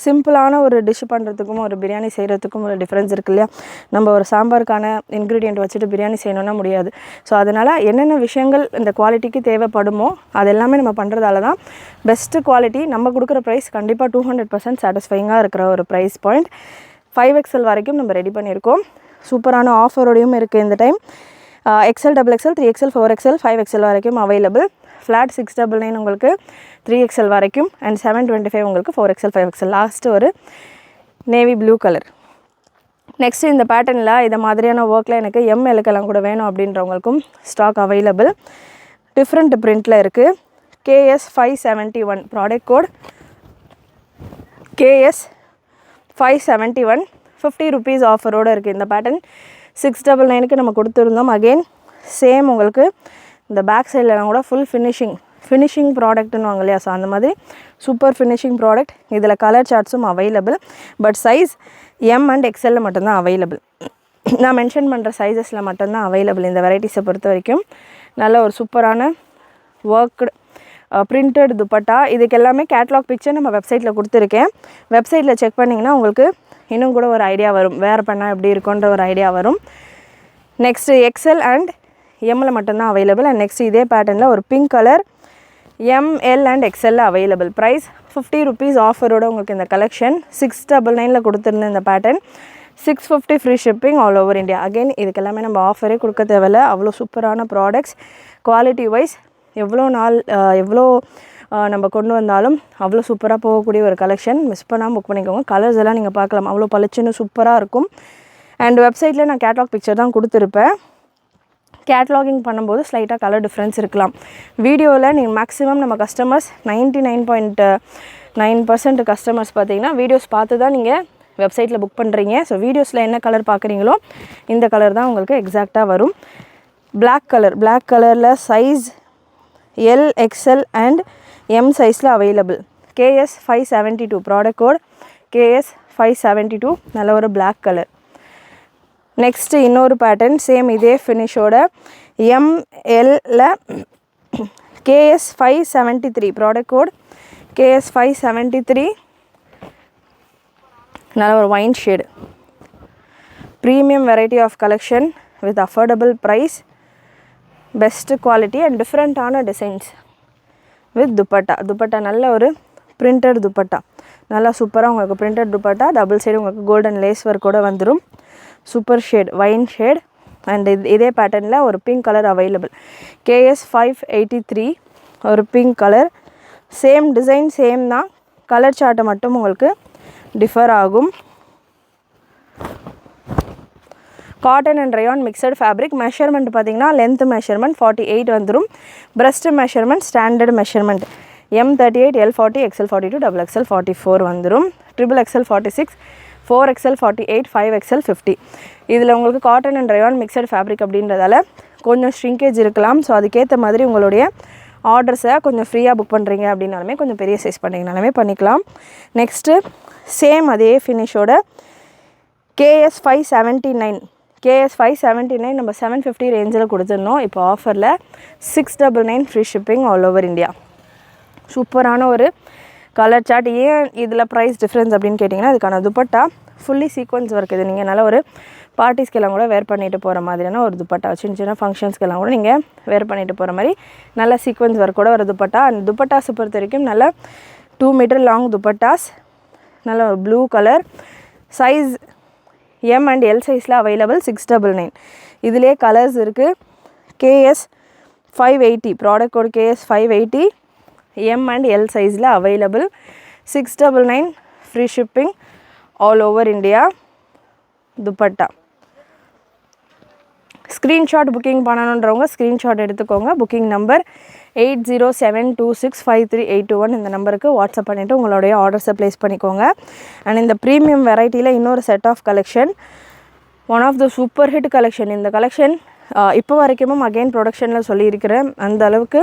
சிம்பிளான ஒரு டிஷ் பண்ணுறதுக்கும் ஒரு பிரியாணி செய்கிறதுக்கும் ஒரு டிஃப்ரென்ஸ் இருக்குது இல்லையா? நம்ம ஒரு சாம்பாருக்கான இன்க்ரீடியன்ட் வச்சுட்டு பிரியாணி செய்யணுன்னா முடியாது. ஸோ அதனால் என்னென்ன விஷயங்கள் இந்த குவாலிட்டிக்கு தேவைப்படுமோ அது எல்லாமே நம்ம பண்ணுறதால தான் பெஸ்ட்டு குவாலிட்டி. நம்ம கொடுக்குற ப்ரைஸ் கண்டிப்பாக 200% சாட்டிஸ்ஃபைங்காக இருக்கிற ஒரு ப்ரைஸ் பாயிண்ட். 5XL வரைக்கும் நம்ம ரெடி பண்ணியிருக்கோம். சூப்பரான ஆஃபரோடையும் இருக்குது இந்த time. XL, XXL, 3XL, 4XL, 5XL வரைக்கும் அவைலபிள். ஃப்ளாட் 699 உங்களுக்கு 3XL வரைக்கும் அண்ட் 725 உங்களுக்கு 4XL, 5XL. லாஸ்ட்டு ஒரு நேவி ப்ளூ கலர். நெக்ஸ்ட்டு இந்த பேட்டர்னில் இதை மாதிரியான ஒர்க்கில் எனக்கு MLக்கெல்லாம் கூட வேணும் அப்படின்றவங்களுக்கும் ஸ்டாக் அவைலபிள். டிஃப்ரெண்ட் பிரிண்டில் இருக்குது. KS 571 product code KS 571 50 rupees ஆஃபரோடு இருக்குது. இந்த பேட்டர்ன் 699க்கு நம்ம கொடுத்துருந்தோம். அகெயின் சேம் உங்களுக்கு இந்த பேக் சைட்லலாம் கூட ஃபுல் ஃபினிஷிங் ப்ராடக்ட்னு வாங்க இல்லையா? ஸோ அந்த மாதிரி சூப்பர் ஃபினிஷிங் ப்ராடக்ட். இதில் கலர் சார்ட்ஸும் available. But size M and XL மட்டும்தான் அவைலபிள். நான் மென்ஷன் பண்ணுற சைஸஸில் மட்டும்தான் அவைலபிள் இந்த வெரைட்டிஸை பொறுத்த வரைக்கும். நல்ல ஒரு சூப்பரான ஒர்க்டு பிரிண்டட் துப்பட்டா. இதுக்கு எல்லாமே கேட்லாக் பிக்சர் நம்ம வெப்சைட்டில் கொடுத்துருக்கேன். வெப்சைட்டில் செக் பண்ணிங்கன்னா உங்களுக்கு இன்னும் கூட ஒரு ஐடியா வரும், வேறு பண்ணால் எப்படி இருக்குன்ற ஒரு ஐடியா வரும். நெக்ஸ்ட்டு XL அண்ட் Mல மட்டும்தான் அவைலபிள். அண்ட் நெக்ஸ்ட் இதே பேட்டர்னில் ஒரு pink colour ML and XL available. Price 50 rupees ஆஃபரோட உங்களுக்கு இந்த கலெக்ஷன் 699ல் கொடுத்துருந்த இந்த pattern 650 free shipping all over India. Again இதுக்கு எல்லாமே நம்ம ஆஃபரே கொடுக்க தேவையில்லை. அவ்வளோ சூப்பரான ப்ராடக்ட்ஸ். குவாலிட்டி வைஸ் எவ்வளோ நம்ம கொண்டு வந்தாலும் அவ்வளோ சூப்பராக போகக்கூடிய ஒரு கலெக்ஷன். மிஸ் பண்ணாமல் புக் பண்ணிக்கோங்க. கலர்ஸ் எல்லாம் நீங்கள் பார்க்கலாம், அவ்வளோ பளிச்சுன்னு சூப்பராக இருக்கும். அண்ட் வெப்சைட்டில் நான் கேட்லாக் பிக்சர் தான் கொடுத்துருப்பேன். கேட்லாகிங் பண்ணும்போது ஸ்லைட்டாக கலர் டிஃப்ரென்ஸ் இருக்கலாம். வீடியோவில் நீங்கள் மேக்ஸிமம் நம்ம கஸ்டமர்ஸ் 99.9% கஸ்டமர்ஸ் பார்த்தீங்கன்னா வீடியோஸ் பார்த்து தான் நீங்கள் வெப்சைட்டில் புக் பண்ணுறீங்க. ஸோ வீடியோஸில் என்ன கலர் பார்க்குறீங்களோ இந்த கலர் தான் உங்களுக்கு எக்ஸாக்டாக வரும். பிளாக் கலரில் size L, XL and M சைஸில் available. KS 572 product code KS 572. நல்ல ஒரு பிளாக் கலர். நெக்ஸ்ட்டு இன்னொரு பேட்டர்ன் சேம் இதே ஃபினிஷோட MLல KS 573 ப்ராடக்ட் கோட் KS 573. நல்ல ஒரு wine shade. Premium variety of collection with affordable price, best quality and டிஃப்ரெண்ட்டான டிசைன்ஸ் வித் துப்பட்டா. நல்ல ஒரு பிரிண்டட் துப்பட்டா. நல்லா சூப்பராக உங்களுக்கு பிரிண்டட் துப்பட்டா. டபுள் சைடு உங்களுக்கு கோல்டன் லேஸ் ஒர்க்கோடு வந்துடும். Super shade, wine shade. And இதே பேட்டர்னில் ஒரு பிங்க் கலர் அவைலபிள். KS 583 ஒரு pink colour. Same design same தான், கலர் சார்ட்டை மட்டும் உங்களுக்கு டிஃபர் ஆகும். Cotton and rayon mixed fabric. Measurement பார்த்தீங்கன்னா லென்த் மெஷர்மெண்ட் 48 வந்துடும். Breast measurement standard measurement M38, L40, XL42, XXL 44 வந்துடும். XXL 46, 4XL 48, 5XL 50. இதில் உங்களுக்கு cotton and rayon mixed fabric அப்படின்றதால கொஞ்சம் ஷ்ரிங்கேஜ் இருக்கலாம். ஸோ அதுக்கேற்ற மாதிரி உங்களுடைய ஆர்டர்ஸை கொஞ்சம் ஃப்ரீயாக புக் பண்ணுறீங்க அப்படின்னாலுமே கொஞ்சம் பெரிய சைஸ் பண்ணிங்கனாலுமே பண்ணிக்கலாம். நெக்ஸ்ட்டு சேம் அதே ஃபினிஷோட KS 579 நம்ம 750 ரேஞ்சில் கொடுத்துருந்தோம். இப்போ ஆஃபரில் 699 free shipping all over India. சூப்பரான ஒரு கலர் சார்ட். ஏன் இதில் ப்ரைஸ் டிஃப்ரென்ஸ் அப்படின்னு கேட்டிங்கன்னா அதுக்கான துப்பட்டா ஃபுல்லி சீக்வன்ஸ் ஒர்க். இது நீங்கள் நல்ல ஒரு பார்ட்டிஸ்க்கெல்லாம் கூட வேர் பண்ணிட்டு போகிற மாதிரியான ஒரு துப்பட்டா. சின்ன சின்ன ஃபங்க்ஷன்ஸ்க்கெல்லாம் கூட நீங்கள் வேர் பண்ணிட்டு போகிற மாதிரி நல்ல சீக்வன்ஸ் ஒர்க்கோட ஒரு துப்பட்டா. அந்த துப்பட்டாஸை பொறுத்த வரைக்கும் நல்ல 2 மீட்டர் லாங் துப்பட்டாஸ், நல்ல ஒரு blue colour. Size M and L சைஸில் அவைலபிள். 699. இதிலே கலர்ஸ் இருக்குது. KS 580 product code KS 580 M and L சைஸில் available. 699 free shipping all over India. Dupatta screenshot booking பண்ணணுன்றவங்க ஸ்க்ரீன்ஷாட் எடுத்துக்கோங்க. புக்கிங் நம்பர் 8072653821 இந்த நம்பருக்கு வாட்ஸ்அப் பண்ணிவிட்டு உங்களுடைய ஆர்டர்ஸை ப்ளேஸ் பண்ணிக்கோங்க. அண்ட் இந்த ப்ரீமியம் வெரைட்டியில் இன்னொரு set of collection, one of the super hit collection. இந்த கலெக்ஷன் இப்போ வரைக்கும் அகெயின் ப்ரொடக்ஷனில் சொல்லியிருக்கிறேன். அந்த அளவுக்கு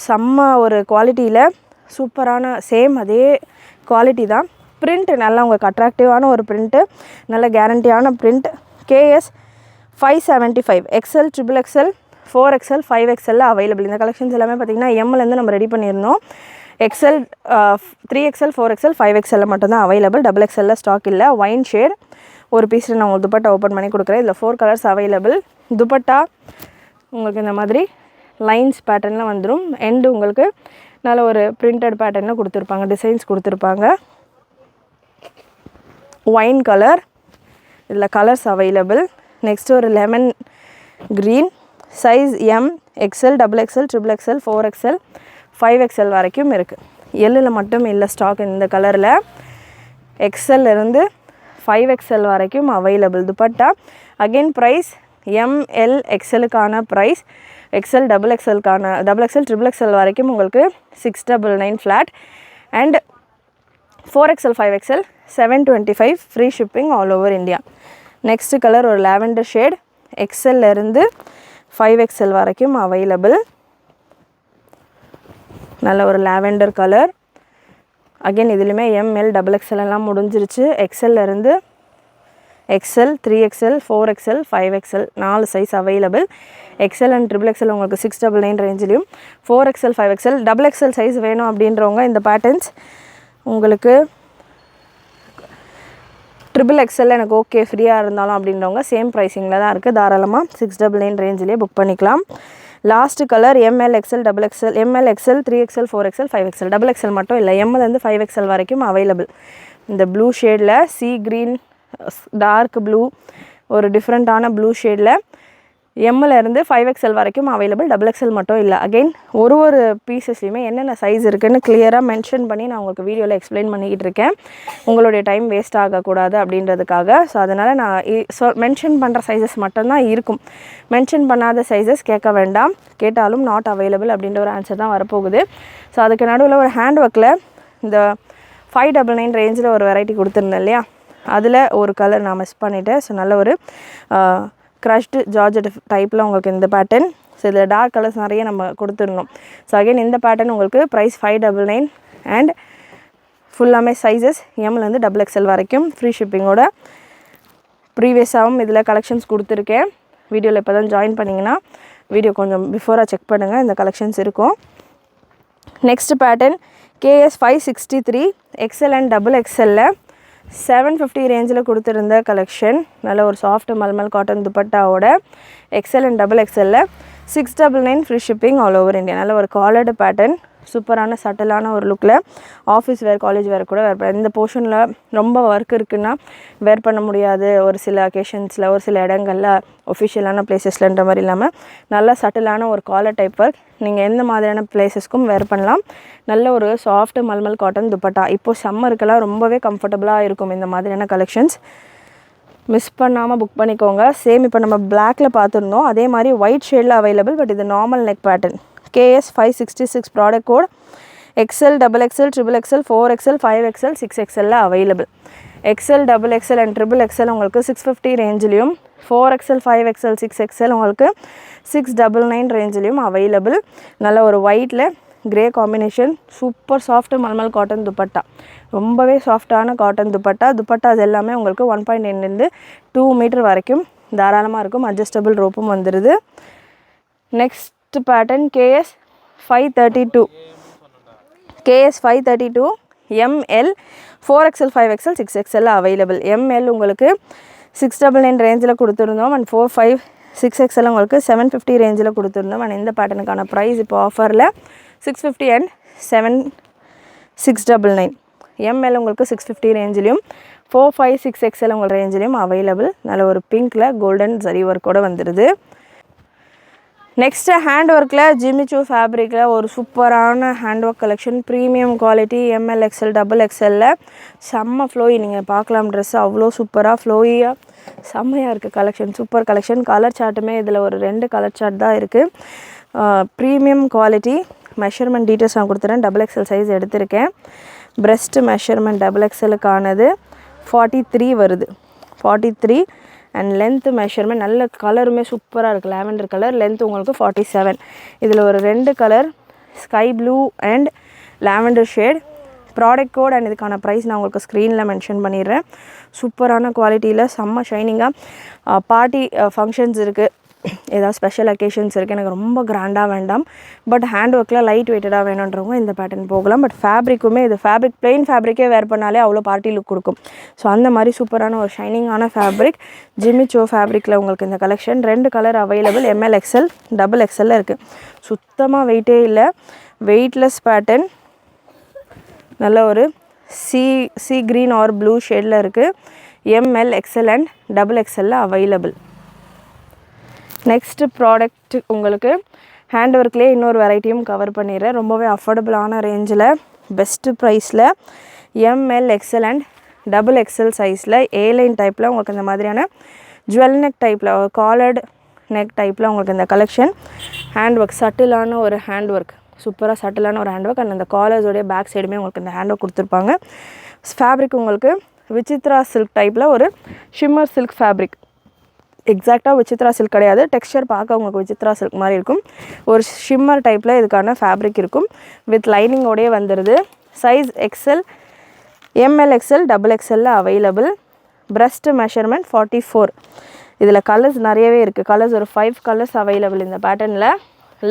செம்ம ஒரு குவாலிட்டியில் சூப்பரான சேம் அதே குவாலிட்டி தான். பிரிண்ட் நல்லா உங்களுக்கு அட்ராக்டிவான ஒரு பிரிண்ட்டு, நல்ல கேரண்டியான print. KS 575 XL, XXL, 4XL, 5XL available. இந்த கலெக்ஷன்ஸ் எல்லாமே பார்த்திங்கன்னா எம்லேருந்து நம்ம ரெடி பண்ணியிருந்தோம். XL, 3XL, 4XL, 5XL மட்டும்தான் அவைலபிள். XXL ஸ்டாக் இல்லை. ஒயின் ஷேட் ஒரு பீஸில் நான் உங்களுக்கு துப்பட்டா ஓப்பன் பண்ணி கொடுக்குறேன். இதில் 4 கலர்ஸ் அவைலபிள். துப்பட்டா உங்களுக்கு இந்த மாதிரி லைன்ஸ் பேட்டர்னில் வந்துடும். எண்டு உங்களுக்கு நல்ல ஒரு பிரிண்டட் பேட்டர்னில் கொடுத்துருப்பாங்க, டிசைன்ஸ் கொடுத்துருப்பாங்க. ஒயின் கலர், இதில் கலர்ஸ் அவைலபிள். நெக்ஸ்ட் ஒரு lemon green. Size M, XL, XXL, XXL, 4XL, 5XL வரைக்கும் இருக்குது. எல்லில் மட்டும் இல்லை ஸ்டாக் இந்த கலரில். XL இருந்து 5XL வரைக்கும் available. Dupatta again price ML, XLக்கான ப்ரைஸ், XL, XXLக்கான XXL, XXL வரைக்கும் உங்களுக்கு 699 flat. And 4XL, 5XL 725 free shipping all over India. Next colour ஒரு லாவெண்டர் ஷேட். XL இருந்து 5XL வரைக்கும் அவைலபிள். நல்ல ஒரு லாவெண்டர் கலர். அகெயின் இதுலேயுமே ML, XXL எல்லாம் முடிஞ்சிருச்சு. XL இருந்து XL, 3XL, 4XL, 5XL 4 size available. XL and XXL உங்களுக்கு 699 ரேஞ்சிலையும், 4XL, 5XL, XXL சைஸ் வேணும் அப்படின்றவங்க இந்த பேட்டர்ன்ஸ் உங்களுக்கு XXL எனக்கு ஓகே ஃப்ரீயாக இருந்தாலும் அப்படின்றவங்க சேம் ப்ரைஸிங்கில் தான் இருக்குது. தாராளமாக 699 ரேஞ்சிலே புக் பண்ணிக்கலாம். Last colour ML, XL, XXL, ML, XL, 3XL, 4XL, 5XL. XXL மட்டும் இல்லை, Mலேருந்து 5XL வரைக்கும் அவைலபிள். இந்த ப்ளூ ஷேடில் சி க்ரீன், டார்க் ப்ளூ, ஒரு டிஃப்ரெண்ட்டான ப்ளூ ஷேடில் எம்மிலேருந்து 5XL வரைக்கும் அவைலபிள். XXL மட்டும் இல்லை. அகெயின் ஒரு பீசஸ்லையுமே என்னென்ன சைஸ் இருக்குதுன்னு கிளியராக மென்ஷன் பண்ணி நான் உங்களுக்கு வீடியோவில் எக்ஸ்பிளைன் பண்ணிக்கிட்டு இருக்கேன். உங்களுடைய டைம் வேஸ்ட் ஆகக்கூடாது அப்படின்றதுக்காக. ஸோ அதனால் நான் மென்ஷன் பண்ணுற சைஸஸ் மட்டும்தான் இருக்கும். மென்ஷன் பண்ணாத சைஸஸ் கேட்க வேண்டாம். கேட்டாலும் நாட் அவைலபிள் அப்படின்ற ஒரு ஆன்சர் தான் வரப்போகுது. ஸோ அதுக்கு நடுவில் ஒரு ஹேண்ட் ஒர்க்கில் இந்த 599 ரேஞ்சில் ஒரு வெரைட்டி கொடுத்துருந்தேன் இல்லையா, அதில் ஒரு கலர் நான் மிஸ் பண்ணிவிட்டேன். ஸோ நல்ல ஒரு க்ரஷ்டு ஜார்ஜெட் டைப்பில் உங்களுக்கு இந்த பேட்டர்ன். ஸோ இதில் டார்க் கலர்ஸ் நிறைய நம்ம கொடுத்துருந்தோம். ஸோ அகைன் இந்த பேட்டர்ன் உங்களுக்கு ப்ரைஸ் 599 அண்ட் ஃபுல்லாமே சைஸஸ் எம்லேருந்து XXL வரைக்கும் ஃப்ரீ ஷிப்பிங்கோட. ப்ரீவியஸாகவும் இதில் கலெக்ஷன்ஸ் கொடுத்துருக்கேன். வீடியோவில் இப்போ தான் ஜாயின் பண்ணிங்கன்னா வீடியோ கொஞ்சம் பிஃபோராக செக் பண்ணுங்கள், இந்த கலெக்ஷன்ஸ் இருக்கும். Next pattern KS 563 XL and XXL 750 ரேஞ்சில் கொடுத்துருந்த கலெக்ஷன். நல்ல ஒரு சாஃப்ட் மல்மல் காட்டன் துப்பட்டாவோட XL and XXL 699 free shipping all over India. நல்ல ஒரு காலர்டு பேட்டர்ன், சூப்பரான சட்டிலான ஒரு லுக்கில் ஆஃபீஸ் வேர், காலேஜ் வேர் கூட வேர் பண்ண. இந்த போர்ஷனில் ரொம்ப ஒர்க் இருக்குன்னா வேர் பண்ண முடியாது ஒரு சில அக்கேஷன்ஸில், ஒரு சில இடங்களில், ஒஃபிஷியலான பிளேசஸ்லன்ற மாதிரி இல்லாமல் நல்ல சட்டிலான ஒரு காலர் டைப் ஒர்க் நீங்கள் எந்த மாதிரியான பிளேசஸ்க்கும் வேர் பண்ணலாம். நல்ல ஒரு சாஃப்ட் மல்மல் காட்டன் துப்பட்டா. இப்போது சம்மருக்கெல்லாம் ரொம்பவே கம்ஃபர்டபுளாக இருக்கும் இந்த மாதிரியான கலெக்ஷன்ஸ். மிஸ் பண்ணாமல் புக் பண்ணிக்கோங்க. சேம் இப்போ நம்ம பிளாக்ல பார்த்துருந்தோம், அதே மாதிரி ஒயிட் ஷேடில் அவைலபிள். பட் இது normal neck pattern. KS 566 product code. XL, XXL, XXL, 4XL, 5XL, 6XL available. XL, XXL and XXL உங்களுக்கு 650 ரேஞ்சிலையும், 4XL, 5XL, 6XL உங்களுக்கு 699 ரேஞ்சிலையும் அவைலபிள். நல்ல ஒரு ஒயிட்டில் grey combination, super soft mulmul cotton dupatta. ரொம்பவே சாஃப்டான காட்டன் துப்பட்டா. துப்பட்டாஸ் எல்லாமே உங்களுக்கு 1.9 2 மீட்டர் வரைக்கும் தாராளமாக இருக்கும். அட்ஜஸ்டபிள் ரோப்பும் வந்துடுது. Next pattern KS 532. KS 532 ML, 4XL, 5XL, 6XL available. ML உங்களுக்கு 699 ரேஞ்சில் கொடுத்துருந்தோம். அண்ட் 4, 5, 6XL உங்களுக்கு 750 ரேஞ்சில் கொடுத்துருந்தோம். அண்ட் இந்த பேட்டர்னுக்கான ப்ரைஸ் இப்போ ஆஃபரில் 650 அண்ட் 699. ML உங்களுக்கு 650 ரேஞ்சிலையும், 4, 5, 6XL உங்கள் ரேஞ்சிலையும் அவைலபிள். நல்ல ஒரு பிங்க்கில் கோல்டன் ஜரி ஒர்க்கோடு வந்துடுது. நெக்ஸ்ட்டு ஹேண்ட் ஒர்க்கில் ஜிமிச்சூ ஃபேப்ரிக்கில் ஒரு சூப்பரான hand work collection. Premium quality, ML, XL, XXL செம்ம ஃப்ளோயி. நீங்கள் பார்க்கலாம் ட்ரெஸ் அவ்வளோ சூப்பராக ஃப்ளோயியாக செம்மையாக இருக்குது கலெக்ஷன். Super collection. கலர் சார்ட்டுமே இதில் ஒரு 2 கலர் சார்ட் தான் இருக்குது. Premium quality. மெஷர்மெண்ட் டீட்டெயில்ஸ் நான் கொடுத்துறேன். XXL சைஸ் எடுத்திருக்கேன். பிரெஸ்ட் மெஷர்மெண்ட் XXLக்கானது 43 வருது. 43 அண்ட் லென்த்து மெஷர்மெண்ட் நல்ல கலருமே சூப்பராக இருக்குது. Lavender colour. லென்த் உங்களுக்கு 47. இதில் ஒரு 2 colour, sky blue and lavender shade. Product code and இதுக்கான ப்ரைஸ் நான் உங்களுக்கு ஸ்க்ரீனில் மென்ஷன் பண்ணிடுறேன். சூப்பரான குவாலிட்டியில் செம்ம ஷைனிங்காக. பார்ட்டி ஃபங்க்ஷன்ஸ் இருக்குது, ஏதாவது ஸ்பெஷல் அக்கேஷன்ஸ் இருக்குது, எனக்கு ரொம்ப கிராண்டாக வேண்டாம், பட் ஹேண்ட் ஒர்க்கில் லைட் வெயிட்டடாக வேணுன்றவங்க இந்த பேட்டர்ன் போகலாம். பட் ஃபேப்ரிக்குமே இது ஃபேப்ரிக் பிளெயின் ஃபேப்ரிக்கே வேர் பண்ணாலே அவ்வளோ பார்ட்டி லுக் கொடுக்கும். ஸோ அந்த மாதிரி சூப்பரான ஒரு ஷைனிங்கான ஃபேப்ரிக் ஜிமிச்சோ ஃபேப்ரிக்கில் உங்களுக்கு இந்த collection 2 colour available. ML, XL, XXL இருக்குது. சுத்தமாக வெயிட்டே இல்லை, வெயிட்லெஸ் பேட்டர்ன். நல்ல ஒரு சி க்ரீன் ஆர் ப்ளூ ஷேடில் இருக்குது. ML, XL and XXL available. Next product உங்களுக்கு ஹேண்ட் ஒர்க்லேயே இன்னொரு வெரைட்டியும் கவர் பண்ணிடுறேன். ரொம்பவே அஃபோர்டபுளான ரேஞ்சில் பெஸ்ட்டு ப்ரைஸில் ML, XL அண்ட் XXL சைஸில் ஏலைன் டைப்பில் உங்களுக்கு இந்த மாதிரியான ஜுவல் நெக் டைப்பில், காலர்டு நெக் டைப்பில் உங்களுக்கு இந்த கலெக்ஷன். ஹேண்ட் ஒர்க் சட்டிலான ஒரு ஹேண்ட் ஒர்க், சூப்பராக சட்டிலான ஒரு ஹேண்ட் ஒர்க். அண்ட் அந்த காலர்ஸோடைய பேக் சைடுமே உங்களுக்கு இந்த ஹேண்ட் ஒர்க் கொடுத்துருப்பாங்க. ஃபேப்ரிக் உங்களுக்கு விசித்ரா சில்க் டைப்பில் ஒரு ஷிம்மர் சில்க் ஃபேப்ரிக். எக்ஸாக்டாக விசித்ரா சில்க் கிடையாது, டெக்ஸ்சர் பார்க்க உங்களுக்கு விசித்ரா சில்க் மாதிரி இருக்கும். ஒரு ஷிம்மர் டைப்பில் இதுக்கான ஃபேப்ரிக் இருக்கும். வித் லைனிங்கோடையே வந்துடுது. Size XL, ML, XL, XXL available. Breast measurement 44. இதில் கலர்ஸ் நிறையவே இருக்குது. கலர்ஸ் ஒரு 5 கலர்ஸ் அவைலபிள் இந்த பேட்டர்னில்.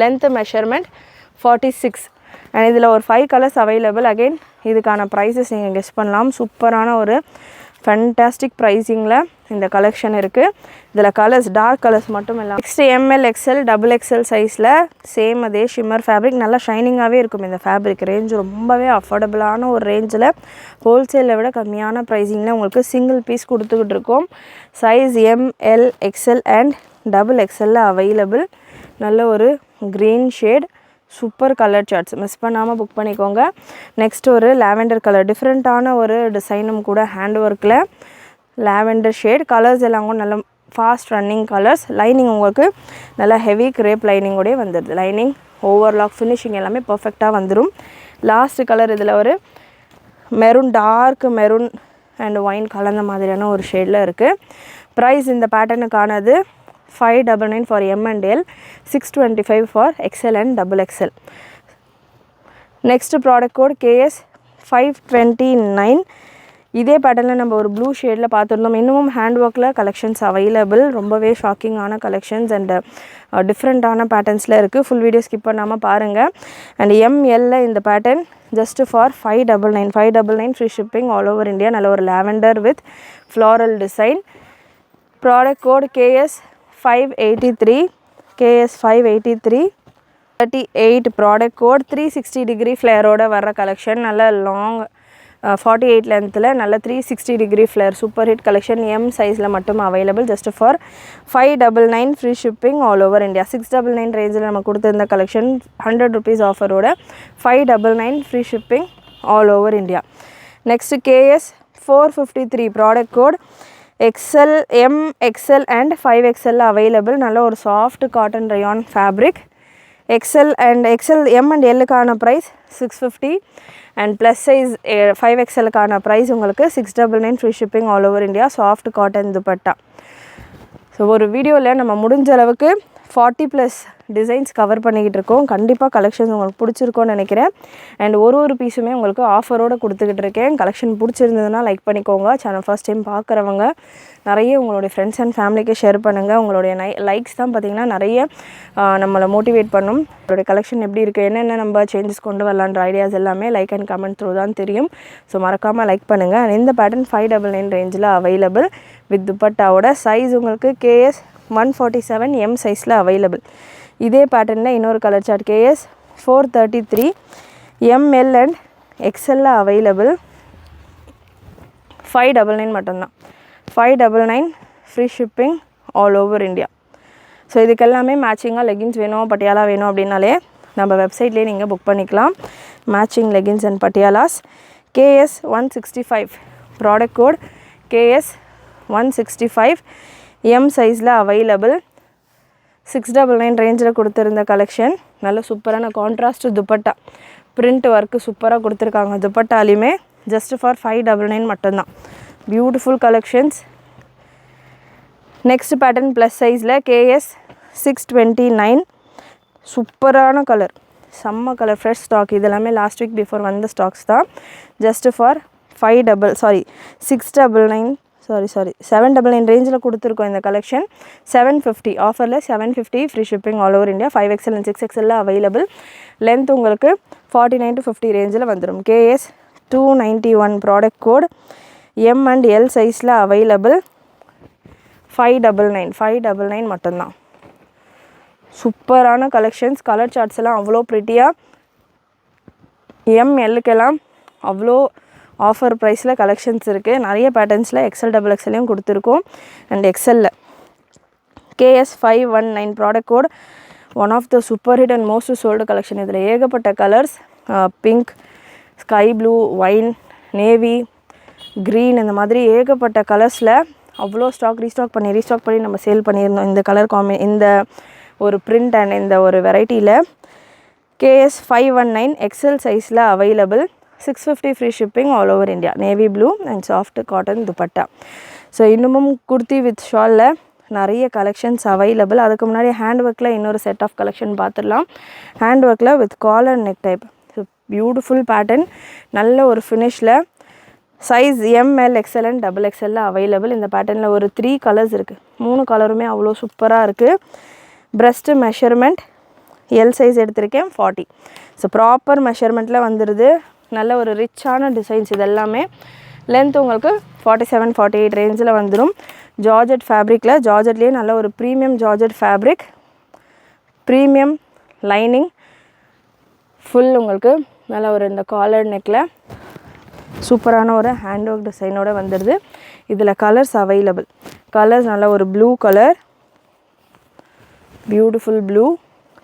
லென்த்து மெஷர்மெண்ட் 46 அண்ட் இதில் ஒரு 5 கலர்ஸ் அவைலபிள். அகெயின் இதுக்கான ப்ரைஸஸ் நீங்கள் கெஸ் பண்ணலாம். சூப்பரான ஒரு ஃபேன்டாஸ்டிக் ப்ரைஸிங்கில் இந்த கலெக்ஷன் இருக்குது. இதில் கலர்ஸ் டார்க் கலர்ஸ் மட்டும் இல்லை. நெக்ஸ்ட் ML, XL, XXL சைஸில் சேம் அதே ஷிம்மர் ஃபேப்ரிக். நல்லா ஷைனிங்காகவே இருக்கும் இந்த ஃபேப்ரிக். ரேஞ்ச் ரொம்பவே அஃபோர்டபுளான ஒரு ரேஞ்சில், ஹோல்சேலை விட கம்மியான ப்ரைஸிங்கில் உங்களுக்கு சிங்கிள் பீஸ் கொடுத்துக்கிட்டு இருக்கோம். Size ML, XL and XXL available. நல்ல ஒரு green shade, super colour charts. Miss பண்ணாமல் புக் பண்ணிக்கோங்க. நெக்ஸ்ட் ஒரு லாவெண்டர் கலர், டிஃப்ரெண்ட்டான ஒரு டிசைனும் கூட ஹேண்ட் ஒர்க்கில். Lavender shade. கலர்ஸ் எல்லாம் கூட நல்ல ஃபாஸ்ட் ரன்னிங் கலர்ஸ். லைனிங் உங்களுக்கு நல்லா ஹெவி கிரேப் லைனிங்கோடய வந்துடுது. லைனிங், ஓவர்லாக், ஃபினிஷிங் எல்லாமே பர்ஃபெக்டாக வந்துடும். லாஸ்ட் கலர் இதில் ஒரு maroon, dark maroon and wine கலந்த மாதிரியான ஒரு ஷேடில் இருக்குது. ப்ரைஸ் இந்த பேட்டர்னுக்கானது 599 for M and L, 625 for XL and XXL. Next product code KS 529. இதே பேட்டர்னில் நம்ம ஒரு ப்ளூ ஷேடில் பார்த்துருந்தோம். இன்னமும் ஹேண்ட் ஒர்க்கில் கலெக்ஷன்ஸ் அவைலபிள். ரொம்பவே ஷாக்கிங்கான கலெக்ஷன்ஸ் அண்ட் டிஃப்ரெண்ட்டான பேட்டர்ன்ஸில் இருக்குது. ஃபுல் வீடியோ ஸ்கிப் பண்ணாமல் பாருங்கள். அண்ட் ML இந்த pattern just for 599. 599 free shipping all over India. நல்ல ஒரு lavender with floral design. Product code KS 583. KS 583 38. Product code 360 degree ஃப்ளேரோட வர்ற கலெக்ஷன். நல்ல லாங் 48 லென்த்தில் நல்ல 360 degree flare super hit collection. M சைஸில் மட்டும் available. Just for 599 free shipping all over India. 699 ரேஞ்சில் நம்ம கொடுத்துருந்த கலெக்ஷன் 100 rupees ஆஃபரோட 599 free shipping all over India. Next KS 453. Product code XL, M, XL and 5XL available. நல்ல ஒரு soft cotton rayon fabric. XL and XL, M and எல்லுக்கான price 650 and plus size 5XLக்கான price உங்களுக்கு 699 free shipping all over India. Soft cotton dupatta. So ஒரு வீடியோவில் நம்ம முடிஞ்ச அளவுக்கு 40+ டிசைன்ஸ் கவர் பண்ணிக்கிட்டு இருக்கோம். கண்டிப்பாக கலெக்ஷன்ஸ் உங்களுக்கு பிடிச்சிருக்கோன்னு நினைக்கிறேன். அண்ட் ஒரு பீஸுமே உங்களுக்கு ஆஃபரோடு கொடுத்துக்கிட்டு இருக்கேன். கலெக்ஷன் பிடிச்சிருந்ததுன்னா லைக் பண்ணிக்கோங்க. சேனல் ஃபர்ஸ்ட் டைம் பார்க்குறவங்க நிறைய உங்களுடைய ஃப்ரெண்ட்ஸ் அண்ட் ஃபேமிலிக்கு ஷேர் பண்ணுங்கள். உங்களுடைய லைக்ஸ் தான் பார்த்திங்கன்னா நிறைய நம்மளை மோட்டிவேட் பண்ணும். உங்களுடைய கலெக்ஷன் எப்படி இருக்குது, என்னென்ன நம்ம சேஞ்சஸ் கொண்டு வரலான்ற ஐடியாஸ் எல்லாமே லைக் அண்ட் கமெண்ட் த்ரூ தான் தெரியும். ஸோ மறக்காமல் லைக் பண்ணுங்கள். அண்ட் இந்த பேட்டர்ன் 599 ரேஞ்சில் அவைலபிள் வித் துப்பட்டாவோட. சைஸ் உங்களுக்கு KS 147 எம் சைஸில் அவைலபிள். இதே பேட்டர்னில் இன்னொரு colour chart KS 433 ML and XL available. 599 மட்டும்தான். 599 free shipping all over India. So இதுக்கெல்லாமே மேட்சிங்காக லெகின்ஸ் வேணும், பட்டியாலா வேணும் அப்படின்னாலே நம்ம வெப்சைட்லேயே நீங்கள் புக் பண்ணிக்கலாம். Matching leggings and patialas. KS 165 product code KS 165 M சைஸில் அவைலபிள். 699 ரேஞ்சில் கொடுத்துருந்த கலெக்ஷன். நல்ல சூப்பரான கான்ட்ராஸ்ட் துப்பட்டா, பிரிண்ட் ஒர்க்கு சூப்பராக கொடுத்துருக்காங்க. துப்பட்டாலையுமே ஜஸ்ட் ஃபார் 599 மட்டும்தான். Beautiful collections. Next pattern plus சைஸில் KS 629 சூப்பரான கலர், செம்ம கலர், ஃப்ரெஷ் ஸ்டாக். இதெல்லாமே லாஸ்ட் வீக் பிஃபோர் வந்த ஸ்டாக்ஸ் தான். ஜஸ்ட் ஃபார் 799 ரேஞ்சில் கொடுத்துருக்கோம் இந்த கலெக்ஷன். 750 ஆஃபரில் 750 free shipping all over India. 5XL and 6XL available. Length உங்களுக்கு 49 to 50 ரேஞ்சில் வந்துடும். KS 291 product code M and L சைஸில் அவைலபிள். 599 மட்டும்தான். சூப்பரான கலெக்ஷன்ஸ். கலர் சார்ட்ஸ் எல்லாம் அவ்வளோ ப்ரிட்டியாக, MLக்கெல்லாம் அவ்வளோ ஆஃபர் ப்ரைஸில் கலெக்ஷன்ஸ் இருக்குது. நிறைய பேட்டர்ன்ஸில் XL XXLையும் கொடுத்துருக்கோம். அண்ட் XLல KS 519 product code one of the super hit and most sold collection. இதில் ஏகப்பட்ட colours, pink, sky blue, wine, navy, green, இந்த மாதிரி ஏகப்பட்ட கலர்ஸில் அவ்வளோ ரீஸ்டாக் பண்ணி நம்ம சேல் பண்ணியிருந்தோம். இந்த கலர் இந்த ஒரு பிரிண்ட் அண்ட் இந்த ஒரு வெரைட்டியில். KS 519 XL சைஸில் available. 650 free shipping all over India. Navy blue and soft cotton dupatta. So இன்னமும் குர்த்தி வித் ஷாலில் நிறைய கலெக்ஷன்ஸ் அவைலபிள். அதுக்கு முன்னாடி ஹேண்ட் ஒர்க்கில் இன்னொரு செட் ஆஃப் கலெக்ஷன் பார்த்துடலாம். ஹேண்ட் ஒர்க்கில் with collar neck type. So beautiful pattern, நல்ல ஒரு ஃபினிஷில். Size ML XL and XXL available. இந்த பேட்டர்னில் ஒரு 3 கலர்ஸ் இருக்குது. 3 கலருமே அவ்வளோ சூப்பராக இருக்குது. ப்ரெஸ்ட்டு மெஷர்மெண்ட் எல் சைஸ் எடுத்திருக்கேன் 40. ஸோ ப்ராப்பர் மெஷர்மெண்ட்டில் வந்துடுது. நல்ல ஒரு ரிச்சான டிசைன்ஸ் இதெல்லாமே. லென்த் உங்களுக்கு 47, 48 ரேஞ்சில் வந்துடும். ஜார்ஜெட் ஃபேப்ரிக்கில், ஜார்ஜெட்லேயே நல்ல ஒரு premium georgette fabric, premium lining, full உங்களுக்கு நல்ல ஒரு இந்த காலர் நெக்கில் சூப்பரான ஒரு ஹேண்ட் ஒர்க் டிசைனோடு வந்துடுது. இதில் கலர்ஸ் அவைலபிள். கலர்ஸ் நல்ல ஒரு blue colour, beautiful blue.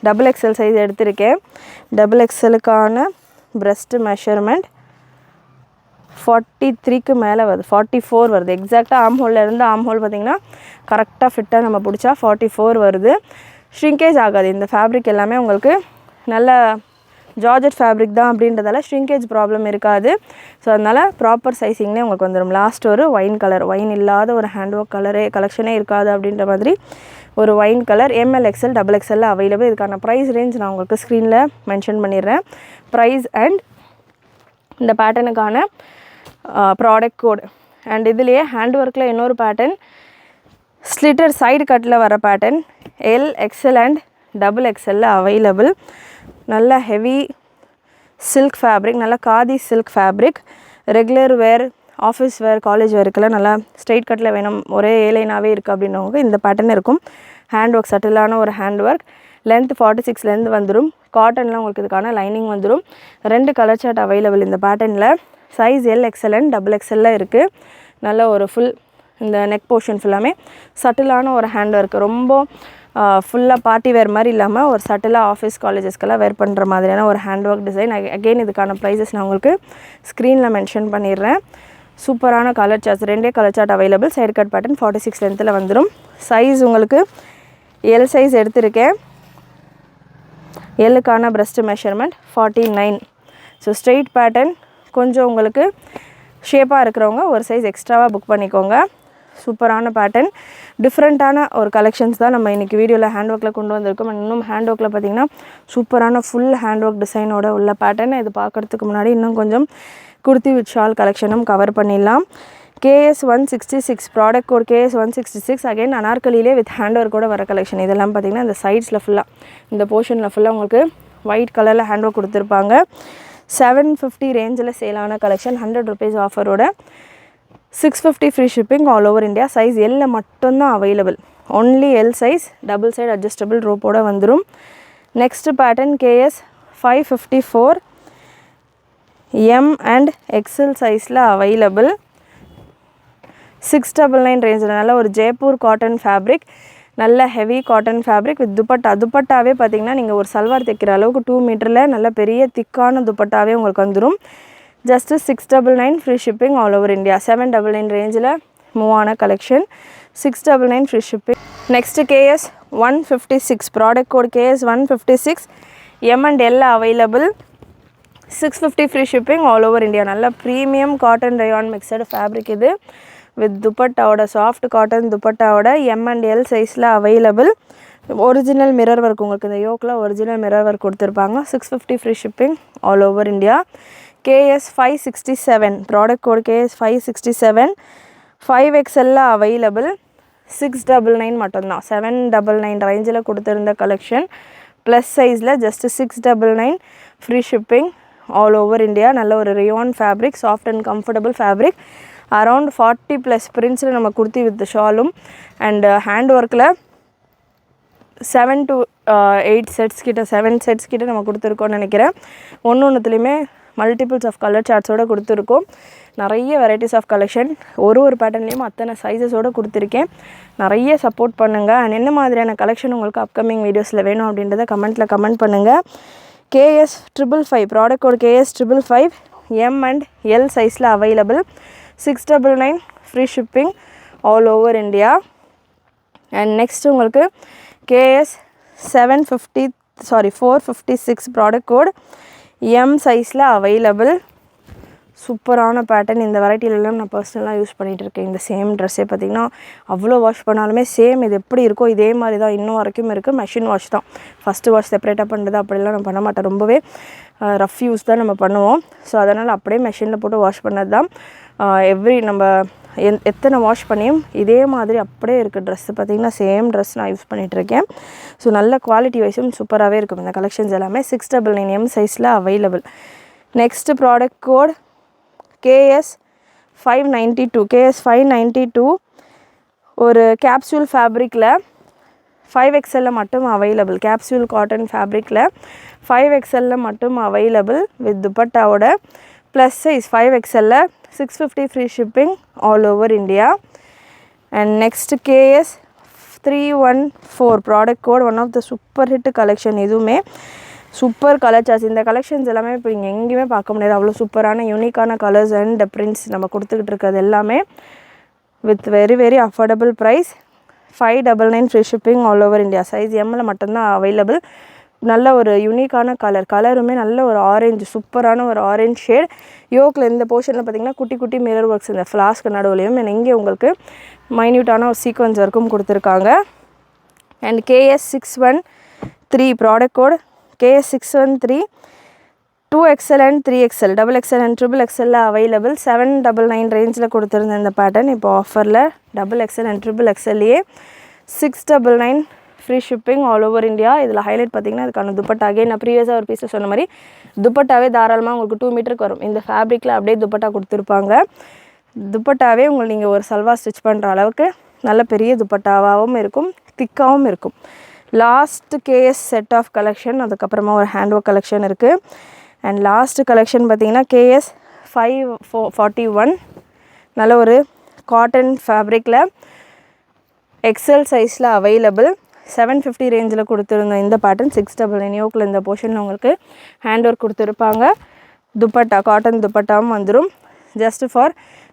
XXL size எடுத்திருக்கேன். XXLக்கான ப்ரெஸ்ட் மெஷர்மெண்ட் 43க்கு மேலே வருது, 44 வருது. எக்ஸாக்டாக ஆம்ஹோலில் இருந்து ஆம்ஹோல் பார்த்திங்கன்னா கரெக்டாக ஃபிட்டாக நம்ம பிடிச்சா 44 வருது. ஷ்ரிங்கேஜ் ஆகாது. இந்த ஃபேப்ரிக் எல்லாமே உங்களுக்கு நல்ல ஜார்ஜெட் ஃபேப்ரிக் தான் அப்படின்றதால ஷ்ரிங்கேஜ் ப்ராப்ளம் இருக்காது. ஸோ அதனால் ப்ராப்பர் சைஸிங்னே உங்களுக்கு வந்துடும். லாஸ்ட் ஒரு ஒயின் கலர், ஒயின் இல்லாத ஒரு ஹேண்ட் ஒர்க் கலெக்ஷனே இருக்காது அப்படின்ற மாதிரி ஒரு wine colour. ML XL XXL available. இதுக்கான ப்ரைஸ் ரேஞ்ச் நான் உங்களுக்கு ஸ்க்ரீனில் மென்ஷன் பண்ணிடுறேன். ப்ரைஸ் அண்ட் இந்த பேட்டர்னுக்கான ப்ராடக்ட் கோட். அண்ட் இதுலேயே ஹேண்ட் ஒர்க்கில் இன்னொரு பேட்டர்ன், ஸ்லிட்டர் சைடு கட்டில் வர pattern L XL and XXL available. நல்ல ஹெவி சில்க் ஃபேப்ரிக், நல்ல khadi silk fabric. Regular wear, office wear, college வேருக்கெல்லாம் நல்லா ஸ்ட்ரெயிட் கட்டில் வேணும், ஒரே ஏலைனாவே இருக்குது அப்படின்னவங்க இந்த பேட்டர்ன் இருக்கும். ஹேண்ட் ஒர்க், சட்டிலான ஒரு ஹேண்ட் ஒர்க். லென்த் 46 வந்துடும். காட்டனில் உங்களுக்கு இதுக்கான லைனிங் வந்துடும். 2 கலர் சார்ட் அவைலபிள் இந்த பேட்டர்னில். Size L XL and XXL இருக்குது. நல்ல ஒரு ஃபுல் இந்த நெக் போர்ஷன் ஃபுல்லாமே சட்டிலான ஒரு ஹேண்ட் ஒர்க். ரொம்ப ஃபுல்லாக பார்ட்டி வேர் மாதிரி இல்லாமல் ஒரு சட்டிலாக ஆஃபீஸ் காலேஜஸ்க்கெல்லாம் வேர் பண்ணுற மாதிரியான ஒரு ஹேண்ட் ஒர்க் டிசைன். அகெயின் இதுக்கான ப்ரைஸஸ் நான் உங்களுக்கு ஸ்க்ரீனில் மென்ஷன் பண்ணிடுறேன். சூப்பரான colour charts, 2 colour chart available. Side cut pattern 46 லென்த்தில் வந்துடும். சைஸ் உங்களுக்கு எல் சைஸ் எடுத்திருக்கேன். எல்லுக்கான bust measurement 49. So straight pattern கொஞ்சம் உங்களுக்கு ஷேப்பாக இருக்கிறவங்க ஒரு சைஸ் எக்ஸ்ட்ராவாக புக் பண்ணிக்கோங்க. சூப்பரான பேட்டர்ன், டிஃப்ரெண்ட்டான ஒரு கலெக்ஷன்ஸ் தான் நம்ம இன்றைக்கி வீடியோவில் ஹேண்ட் ஒர்க்கில் கொண்டு வந்திருக்கோம். இன்னும் ஹேண்ட் ஒர்க்கில் பார்த்திங்கன்னா சூப்பரான ஃபுல் ஹேண்ட் ஒர்க் டிசைனோட உள்ள பேட்டர்ன். இது பார்க்குறதுக்கு முன்னாடி இன்னும் கொஞ்சம் குர்த்தி வித் ஷால் கலெக்ஷனும் கவர் பண்ணிடலாம். KS 166 product code KS 166. Again அனார்கலியிலே வித் ஹேண்ட் ஒர்க்கோட வர கலெக்ஷன். இதெல்லாம் பார்த்திங்கன்னா இந்த சைட்ஸில் ஃபுல்லாக இந்த போர்ஷனில் ஃபுல்லாக உங்களுக்கு ஒயிட் கலரில் ஹேண்ட் ஒர்க் கொடுத்துருப்பாங்க. 750 ரேஞ்சில் சேலான கலெக்ஷன். 100 rupees ஆஃபரோட 650 free shipping all over India. Size எல்ல மட்டும்தான் available. Only L size, double side adjustable ரோப்போட வந்துடும். Next pattern KS 554 M and XL சைஸில் அவைலபிள். 699 ரேஞ்சில் நல்ல ஒரு ஜெய்ப்பூர் காட்டன் ஃபேப்ரிக், நல்ல heavy cotton fabric with dupatta. துப்பட்டாவே பார்த்திங்கன்னா நீங்கள் ஒரு சல்வார் தைக்கிற அளவுக்கு 2 மீட்டரில் நல்ல பெரிய திக்கான துப்பட்டாவே உங்களுக்கு வந்துடும். Just 699 free shipping all over India. 799 ரேஞ்சில் மூவ் ஆன collection. 699 free shipping. Next KS 156 product code KS 156 M and L available. 650 free shipping all over India. நல்ல premium cotton rayon mixed fabric இது வித் துப்பட்டாவோட, சாஃப்ட் காட்டன் துப்பட்டாவோட M and L சைஸில் available. Original mirror work, உங்களுக்கு இந்த யோக்கில் original mirror work கொடுத்துருப்பாங்க. 650 free shipping all over India. KS 567 product code KS 567 5XL available. 699 மட்டும்தான். 799 ரேஞ்சில் கொடுத்துருந்த கலெக்ஷன். ப்ளஸ் சைஸில் just 699 free shipping all over India. நல்ல ஒரு rayon fabric, soft and comfortable fabric. Around 40+ பிரிண்ட்ஸில் நம்ம குர்த்தி வித் ஷாலும் அண்ட் ஹேண்ட் ஒர்க்கில் 7 to 8 செட்ஸ் கிட்ட, 7 செட்ஸ் கிட்ட நம்ம கொடுத்துருக்கோம்னு நினைக்கிறேன். ஒன்றுத்துலேயுமே மல்டிபிள்ஸ் ஆஃப் கலர் சார்ட்ஸோடு கொடுத்துருக்கோம். நிறைய வெரைட்டிஸ் ஆஃப் கலெக்ஷன், ஒரு பேட்டர்ன்லேயும் அத்தனை சைஸஸோடு கொடுத்துருக்கேன். நிறைய சப்போர்ட் பண்ணுங்கள். அண்ட் என்ன மாதிரியான கலெக்ஷன் உங்களுக்கு அப்கமிங் வீடியோஸில் வேணும் அப்படின்றத கமெண்ட்டில் கமெண்ட் பண்ணுங்கள். KS 555 product code KS 555 M and L சைஸில் available. 699 free shipping all over India. And next உங்களுக்கு KS 456 ப்ராடக்ட் கோட் எம் சைஸில் அவைலபிள். சூப்பரான பேட்டர்ன். இந்த வெரைட்டிலெலாம் நான் பர்சனலாக யூஸ் பண்ணிகிட்டு இருக்கேன். இந்த சேம் ட்ரெஸ்ஸே பார்த்திங்கன்னா அவ்வளோ வாஷ் பண்ணாலுமே சேம் இது எப்படி இருக்கோ இதே மாதிரி தான் இன்னும் வரைக்கும் இருக்குது. மெஷின் வாஷ் தான். ஃபஸ்ட்டு வாஷ் செப்பரேட்டாக பண்ணுறது அப்படிலாம் நான் பண்ண மாட்டேன். ரொம்பவே ரஃப் யூஸ் தான் நம்ம பண்ணுவோம். ஸோ அதனால் அப்படியே மெஷினில் போட்டு வாஷ் பண்ணது தான். நம்ம எத்தனை வாஷ் பண்ணியும் இதே மாதிரி அப்படியே இருக்குது ட்ரெஸ்ஸு. பார்த்திங்கன்னா சேம் ட்ரெஸ் நான் யூஸ் பண்ணிகிட்ருக்கேன். ஸோ நல்ல குவாலிட்டி வைஸும் சூப்பராகவே இருக்கும். இந்த கலெக்ஷன்ஸ் எல்லாமே 699 எம் சைஸில் available. Next product code KS 592 KS 592 ஒரு கேப்சூல் ஃபேப்ரிக்கில் 5XL மட்டும் அவைலபிள். கேப்சூல் காட்டன் ஃபேப்ரிக்கில் 5XL மட்டும் அவைலபிள் வித் துப்பட்டாவோட. Plus size 5XL 650 free shipping all over India. And next KS 314 product code one of the super hit collection. இதுவுமே super colour charts. இந்த collections எல்லாமே இப்போ நீங்கள் எங்கேயுமே பார்க்க முடியாது. அவ்வளோ சூப்பரான யூனிக்கான கலர்ஸ் அண்ட் பிரிண்ட்ஸ் நம்ம கொடுத்துக்கிட்டு இருக்கிறது எல்லாமே with very very affordable price. 599 free shipping all over India. Size எம்மில் மட்டும்தான் அவைலபிள். நல்ல ஒரு யூனிக்கான கலருமே நல்ல ஒரு ஆரஞ்சு, சூப்பரான ஒரு ஆரஞ்ச் ஷேட். யோக்கில் இந்த போர்ஷனில் பார்த்திங்கன்னா குட்டி குட்டி மிரர் ஒர்க்ஸ் இந்த ஃப்ளாஸ்க் நடுவுலையும் இங்கே உங்களுக்கு மைன்யூட்டான ஒரு சீக்வன்ஸ் ஒர்க்கும் கொடுத்துருக்காங்க. And KS 613 product code KS 613 2XL and 3XL XXL and XXL available. 799 ரேஞ்சில் கொடுத்துருந்த இந்த பேட்டர்ன் இப்போ ஆஃபரில் XXL and XXLயே 699 free shipping all over India. இதில் ஹைலைட் பார்த்திங்கன்னா இதுக்கான துப்பட்டாவே நான் ப்ரீவியஸாக ஒரு பீஸில் சொன்ன மாதிரி துப்பட்டாவே தாராளமாக உங்களுக்கு 2 மீட்டருக்கு வரும். இந்த ஃபேப்ரிக்கில் அப்படியே துப்பட்டா கொடுத்துருப்பாங்க. துப்பட்டாவே உங்களுக்கு நீங்கள் ஒரு சல்வார் ஸ்டிச் பண்ணுற அளவுக்கு நல்ல பெரிய துப்பட்டாவாகவும் இருக்கும், திக்காகவும் இருக்கும். Last KS set of collection, அதுக்கப்புறமா ஒரு ஹேண்ட் ஒர்க் கலெக்ஷன் இருக்குது. அண்ட் லாஸ்ட் கலெக்ஷன் பார்த்திங்கன்னா KS 541 நல்ல ஒரு காட்டன் ஃபேப்ரிக்கில் எக்ஸல் சைஸில் அவைலபிள். 750 ரேஞ்சில் கொடுத்துருந்த இந்த பேட்டர்ன் 699 யோக்கில் இந்த போர்ஷனில் உங்களுக்கு ஹேண்ட் ஒர்க் கொடுத்துருப்பாங்க. துப்பட்டா காட்டன் துப்பட்டாவும் வந்துடும். just for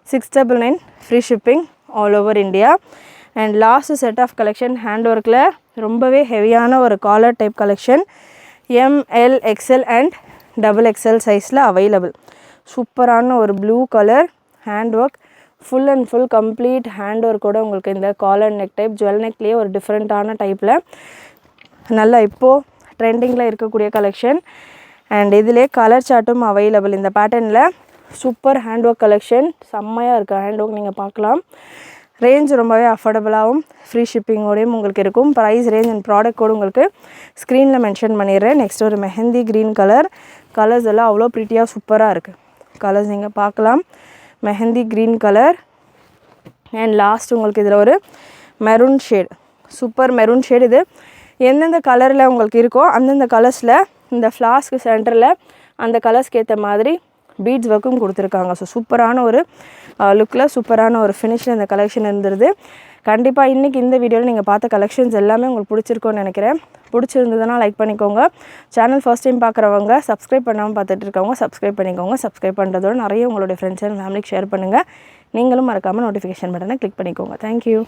699 free shipping all over India. And last set of collection hand work la ரொம்பவே ஹெவியான ஒரு collar type collection ML XL and XXL sizeல available. சூப்பரான ஒரு blue color hand work full and full complete hand work கூட உங்களுக்கு இந்த collar neck type jewel neckலயே ஒரு டிஃபரெண்டான டைப்ல நல்லா இப்போ ட்ரெண்டிங்ல இருக்கக்கூடிய கலெக்ஷன். அண்ட் இதிலே கலர் சார்ட்டும் அவைலபிள். இந்த பேட்டர்னில் சூப்பர் ஹேண்ட் ஒர்க் கலெக்ஷன் செம்மையாக இருக்குது. ஹேண்ட் ஒர்க் நீங்கள் பார்க்கலாம். ரேஞ்ச் ரொம்பவே அஃபோர்டபுளாகவும் ஃப்ரீ ஷிப்பிங்கோடையும் உங்களுக்கு இருக்கும். ப்ரைஸ் ரேஞ்ச் அண்ட் ப்ராடக்ட் கோடு உங்களுக்கு ஸ்க்ரீனில் மென்ஷன் பண்ணிடுறேன். நெக்ஸ்ட் ஒரு மெஹந்தி க்ரீன் கலர்ஸ் எல்லாம் அவ்வளோ ப்ரிட்டியாக சூப்பராக இருக்குது. கலர்ஸ் நீங்கள் பார்க்கலாம். Mehndi green colour and last உங்களுக்கு இதில் ஒரு maroon shade, super maroon shade. இது எந்தெந்த கலரில் உங்களுக்கு இருக்கோ அந்தந்த கலர்ஸில் இந்த ஃப்ளாஸ்க்கு சென்டரில் அந்த கலர்ஸ்க்கு ஏற்ற மாதிரி பீட்ஸ் ஒர்க்கும் கொடுத்துருக்காங்க. ஸோ சூப்பரான ஒரு லுக்கில் சூப்பரான ஒரு ஃபினிஷில் இந்த கலெக்ஷன் இருந்துருது. கண்டிப்பாக இன்றைக்கி இந்த வீடியோவில் நீங்கள் பார்த்த கலெக்ஷன்ஸ் எல்லாமே உங்களுக்கு பிடிச்சிருக்கோன்னு நினைக்கிறேன். பிடிச்சிருந்ததுன்னா லைக் பண்ணிக்கோங்க. சேனல் ஃபர்ஸ்ட் டைம் பார்க்குறவங்க சப்ஸ்கிரைப் பண்ணாமல் பார்த்துட்டு இருக்கவங்க சப்ஸ்கிரைப் பண்ணிக்கோங்க. சப்ஸ்கிரைப் பண்ணுறதோட நிறைய உங்களுடைய ஃப்ரெண்ட்ஸ் அண்ட் ஃபேமிலிக்கு ஷேர் பண்ணுங்கள். நீங்களும் மறக்காமல் நோட்டிஃபிகேஷன் பட்டனை கிளிக் பண்ணிக்கோங்க. தேங்க்யூ.